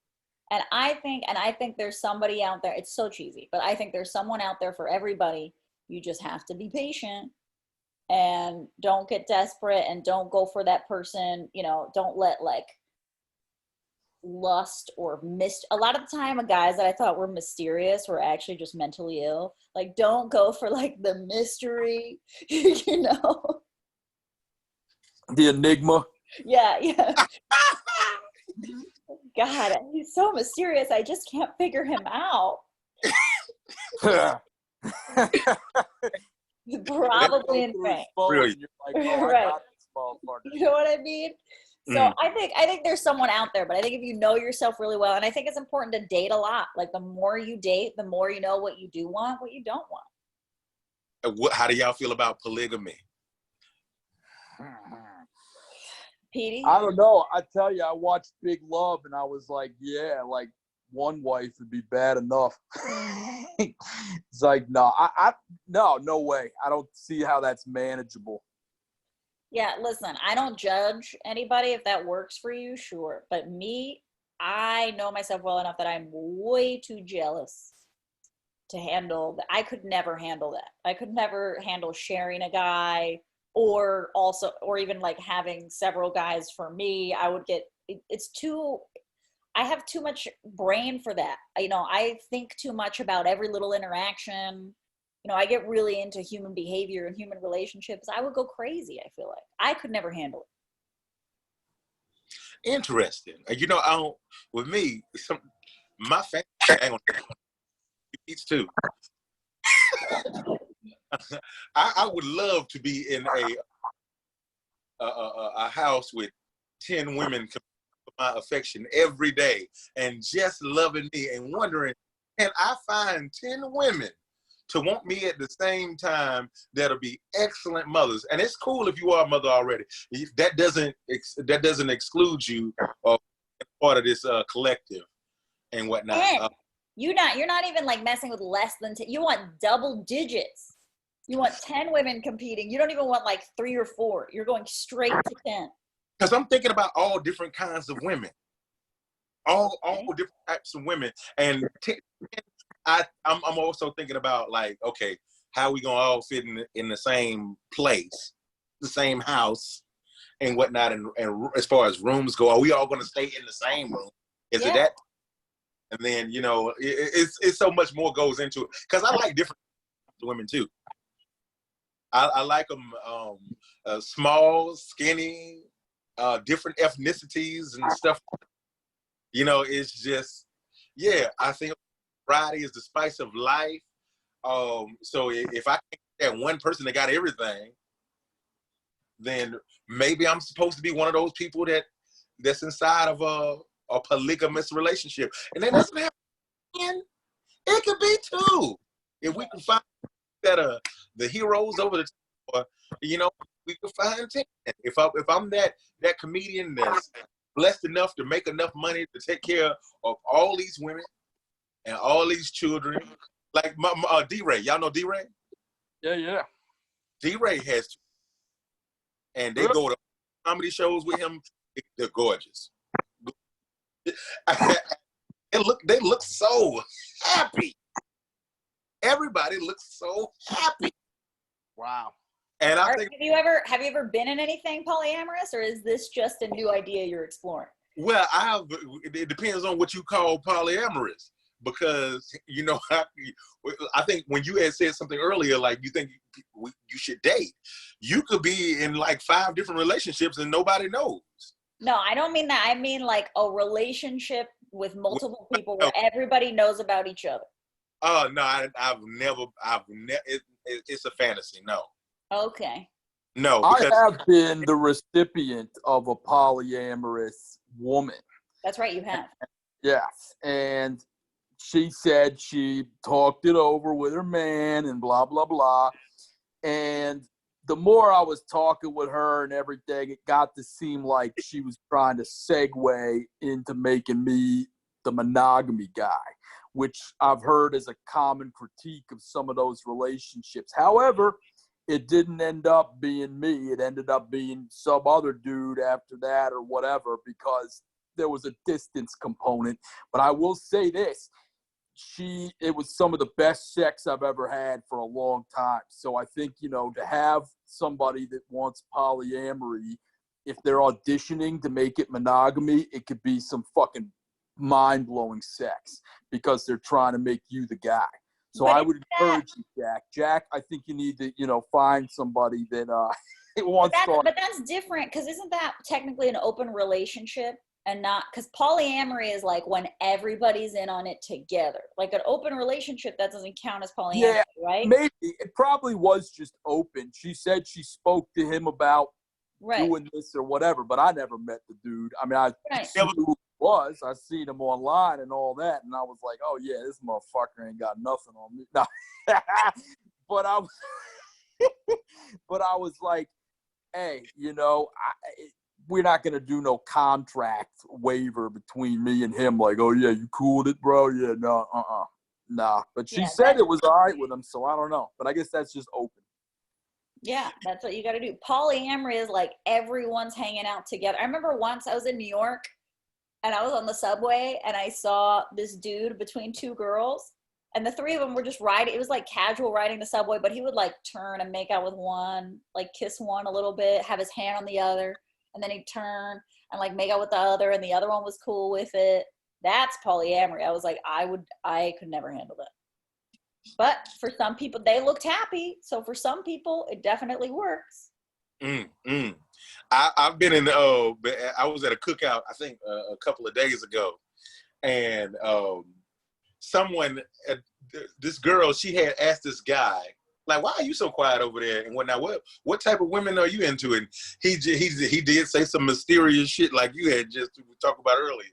And I think there's somebody out there. It's so cheesy, but I think there's someone out there for everybody. You just have to be patient and don't get desperate and don't go for that person, don't let like lust or a lot of the time guys that I thought were mysterious were actually just mentally ill. Like don't go for like the mystery, you know. The enigma. Yeah, yeah. God, he's so mysterious. I just can't figure him out. Probably insane. Brilliant. You're like, oh, I Right. got this motherfucker. You know what I mean? So I think there's someone out there, but I think if you know yourself really well, and I think it's important to date a lot. Like the more you date, the more you know what you do want, what you don't want. How do y'all feel about polygamy? Petey? I don't know. I tell you, I watched Big Love, and I was like, yeah, like one wife would be bad enough. It's like, no, no way. I don't see how that's manageable. Yeah, listen, I don't judge anybody. If that works for you, sure. But me, I know myself well enough that I'm way too jealous to handle that. I could never handle that. I could never handle sharing a guy or even like having several guys for me. I have too much brain for that. I think too much about every little interaction. I get really into human behavior and human relationships. I would go crazy, I feel like. I could never handle it. Interesting. With me, my family eats too. I would love to be in a house with 10 women for my affection every day and just loving me and wondering, can I find 10 women to want me at the same time that'll be excellent mothers? And it's cool if you are a mother already. That doesn't exclude you or part of this collective and whatnot. And you're not even like messing with less than 10. You want double digits. You want 10 women competing. You don't even want like 3 or 4. You're going straight to 10. Because I'm thinking about all different kinds of women, all different types of women, and I'm also thinking about like, okay, how we gonna all fit in the same place, the same house, and whatnot, and as far as rooms go, are we all gonna stay in the same room? Is it that? And then it's so much more goes into it. Because I like different women too. I like them small, skinny, different ethnicities and stuff. It's just, I think variety is the spice of life. So if I can't get that one person that got everything, then maybe I'm supposed to be one of those people that's inside of a polygamous relationship. And that doesn't have to be 10. It could be 2. If we can find that the heroes over the top, we can find 10. If I'm that comedian that's blessed enough to make enough money to take care of all these women and all these children, like my D-Ray. Y'all know D-Ray? Yeah. D-Ray has 2. And they go to comedy shows with him. They're gorgeous. They look so happy. Everybody looks so happy. Wow. And I think, have you ever been in anything polyamorous, or is this just a new idea you're exploring? well, it depends on what you call polyamorous, because I think when you had said something earlier, like you think you should date, you could be in like 5 different relationships and nobody knows. No, I don't mean that. I mean like a relationship with multiple people where everybody knows about each other. Oh no, I've never. It's a fantasy. No. Okay. No, I have been the recipient of a polyamorous woman. That's right, you have. Yes, and she said she talked it over with her man and blah, blah, blah. And the more I was talking with her and everything, it got to seem like she was trying to segue into making me the monogamy guy, which I've heard is a common critique of some of those relationships. However, it didn't end up being me. It ended up being some other dude after that or whatever, because there was a distance component. But I will say this. It was some of the best sex I've ever had for a long time. So I think, to have somebody that wants polyamory, if they're auditioning to make it monogamy, it could be some fucking mind-blowing sex because they're trying to make you the guy. So I would encourage you, Jack. Jack, I think you need to, find somebody that wants to. But that's different, because isn't that technically an open relationship? And not, because polyamory is like when everybody's in on it together. Like an open relationship, that doesn't count as polyamory, right? Maybe. It probably was just open. She said she spoke to him about doing this or whatever, but I never met the dude. I mean, I knew who he was. I seen him online and all that, and I was like, oh, yeah, this motherfucker ain't got nothing on me. No. But I was like, hey, we're not going to do no contract waiver between me and him. Like, oh, yeah, you cool with it, bro? Yeah, no, nah. But she said it was all right with him, so I don't know. But I guess that's just open. Yeah, that's what you got to do. Polyamory is like everyone's hanging out together. I remember once I was in New York, and I was on the subway, and I saw this dude between two girls, and the three of them were just riding. It was like casual riding the subway, but he would like turn and make out with one, like kiss one a little bit, have his hand on the other. And then he'd turn and like make out with the other, and the other one was cool with it. That's polyamory. I was like, I could never handle that. But for some people, they looked happy. So for some people, it definitely works. I've been in, I was at a cookout, I think a couple of days ago. And this girl, she had asked this guy, like, why are you so quiet over there and whatnot? What type of women are you into? And he did say some mysterious shit like you had just talked about earlier.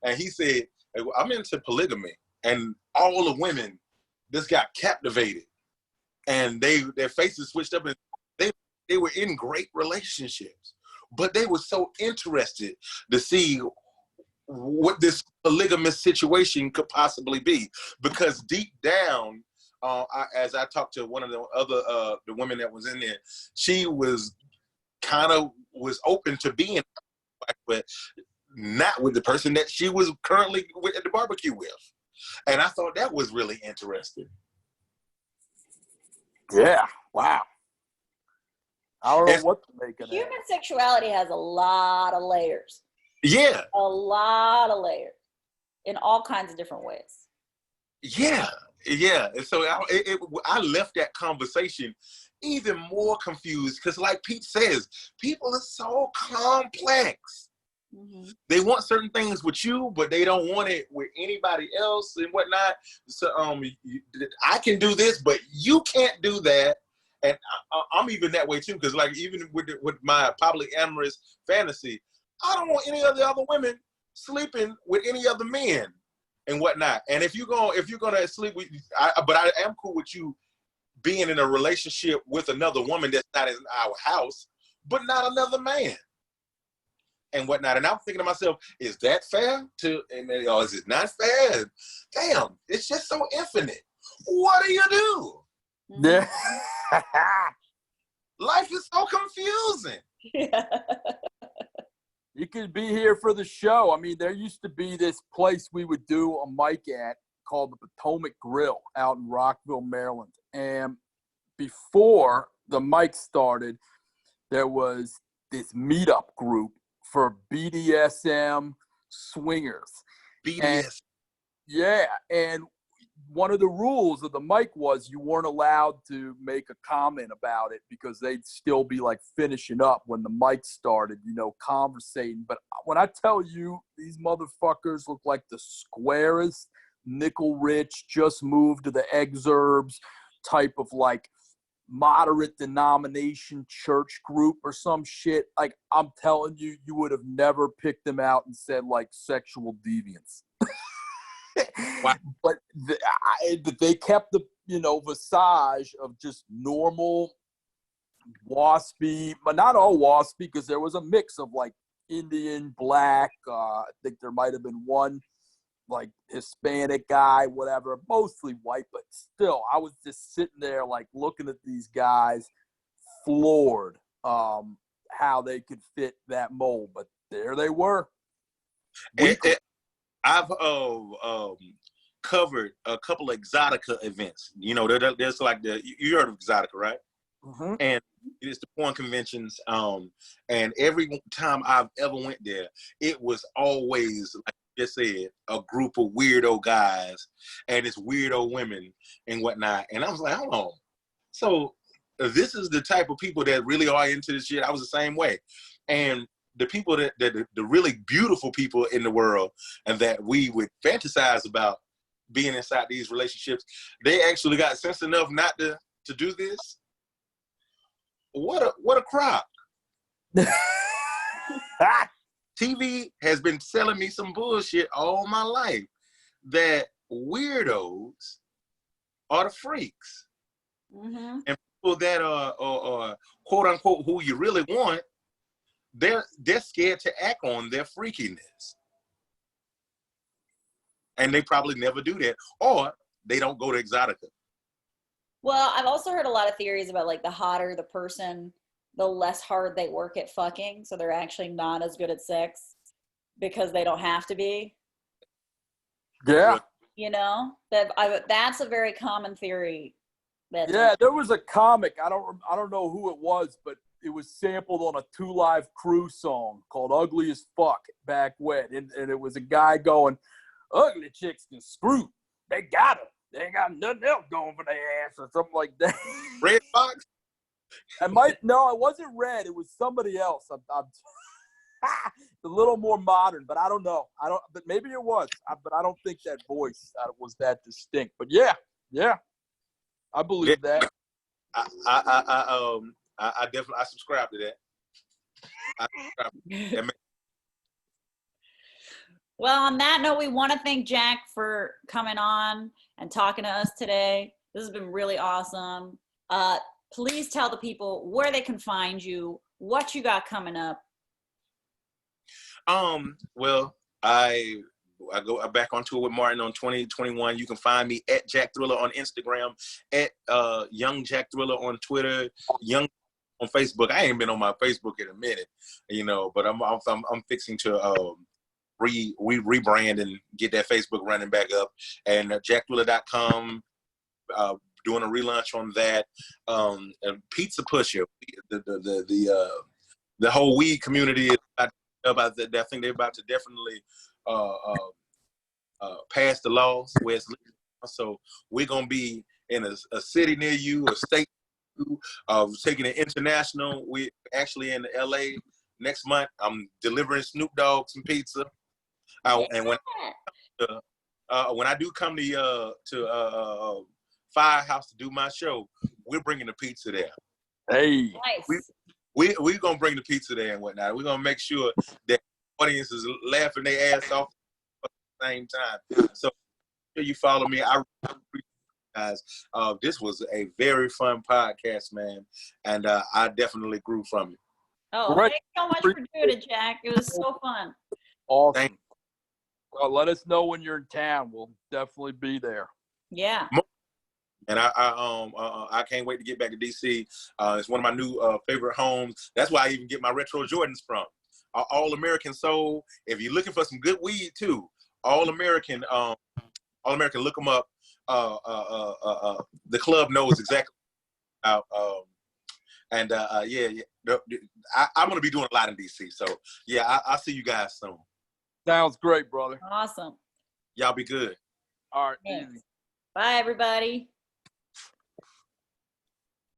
And he said, I'm into polygamy. And all the women just got captivated. And their faces switched up, and they were in great relationships. But they were so interested to see what this polygamous situation could possibly be. Because deep down, as I talked to one of the other the women that was in there, she was open to being, but not with the person that she was currently at the barbecue with. And I thought that was really interesting. Yeah. Wow. I don't know what to make of that. Human sexuality has a lot of layers. Yeah. A lot of layers in all kinds of different ways. Yeah. Yeah, and so I left that conversation even more confused because, like Pete says, people are so complex. Mm-hmm. They want certain things with you, but they don't want it with anybody else and whatnot. So, I can do this, but you can't do that. And I'm even that way too, because like even with my polyamorous fantasy, I don't want any of the other women sleeping with any other men and whatnot. And if you're gonna sleep with, but I am cool with you being in a relationship with another woman that's not in our house, but not another man and whatnot. And I'm thinking to myself, is that fair? Or is it not fair? Damn, it's just so infinite. What do you do? Yeah. Life is so confusing. Yeah. You could be here for the show. I mean, there used to be this place we would do a mic at called the Potomac Grill out in Rockville, Maryland. And before the mic started, there was this meetup group for BDSM swingers. BDSM. And one of the rules of the mic was you weren't allowed to make a comment about it because they'd still be like finishing up when the mic started, conversating. But when I tell you these motherfuckers look like the squarest, nickel rich, just moved to the exurbs type of like moderate denomination church group or some shit. Like, I'm telling you, you would have never picked them out and said like sexual deviance. Wow. But they kept the visage of just normal waspy, but not all waspy, because there was a mix of like Indian, black. I think there might have been one like Hispanic guy, whatever, mostly white, but still, I was just sitting there like looking at these guys, floored how they could fit that mold. But there they were. I've covered a couple of Exotica events. You know, there's like you heard of Exotica, right? Mm-hmm. And it's the porn conventions. And every time I've ever went there, it was always, like you just said, a group of weirdo guys and it's weirdo women and whatnot. And I was like, hold on. So this is the type of people that really are into this shit. I was the same way. And the people that the really beautiful people in the world and that we would fantasize about being inside these relationships, they actually got sense enough not to do this. What a crock. TV has been selling me some bullshit all my life that weirdos are the freaks. Mm-hmm. And people that are quote unquote who you really want, they're scared to act on their freakiness. And they probably never do that. Or they don't go to Exotica. Well, I've also heard a lot of theories about like the hotter the person, the less hard they work at fucking. So they're actually not as good at sex because they don't have to be. Yeah. You know, that's a very common theory. Yeah, there was a comic. I don't know who it was, but it was sampled on a 2 Live Crew song called "Ugly as Fuck" back when, and it was a guy going, "Ugly chicks can screw. They got them. They ain't got nothing else going for their ass," or something like that. Red Fox? No, it wasn't Red. It was somebody else. I'm a little more modern, but I don't know. But maybe it was. But I don't think that voice was that distinct. But yeah, I believe that. I definitely subscribe to that. Well, on that note, we want to thank Jack for coming on and talking to us today. This has been really awesome. Please tell the people where they can find you, what you got coming up. Well, I go back on tour with Martin on 2021. You can find me at Jack Thriller on Instagram, at Young Jack Thriller on Twitter, Young on Facebook. I ain't been on my Facebook in a minute, you know, but I'm fixing to rebrand and get that Facebook running back up. And jackthriller.com, doing a relaunch on that. And Pizza Pusher, the whole weed community is about that. I think they're about to definitely pass the laws where it's legal. So we're gonna be in a city near you, a state, taking it international. We actually in LA next month. I'm delivering Snoop Dogg some pizza. And when I do come to Firehouse to do my show, we're bringing the pizza there. Hey, Nice. We're gonna bring the pizza there and whatnot. We're gonna make sure that the audience is laughing their ass off at the same time. So you follow me. I appreciate you guys. This was a very fun podcast, man, and I definitely grew from it. Oh, Great. thanks so much for doing it, Jack. It was so fun. awesome. Thank Well, let us know when you're in town. We'll definitely be there. Yeah. And I can't wait to get back to DC. It's one of my new favorite homes. That's why I even get my retro Jordans from. All American Soul. If you're looking for some good weed too, All American. Look them up. The club knows exactly. I'm gonna be doing a lot in DC. So yeah, I'll see you guys soon. Sounds great, brother. Awesome. Y'all be good. All right. Thanks. Easy. Bye, everybody.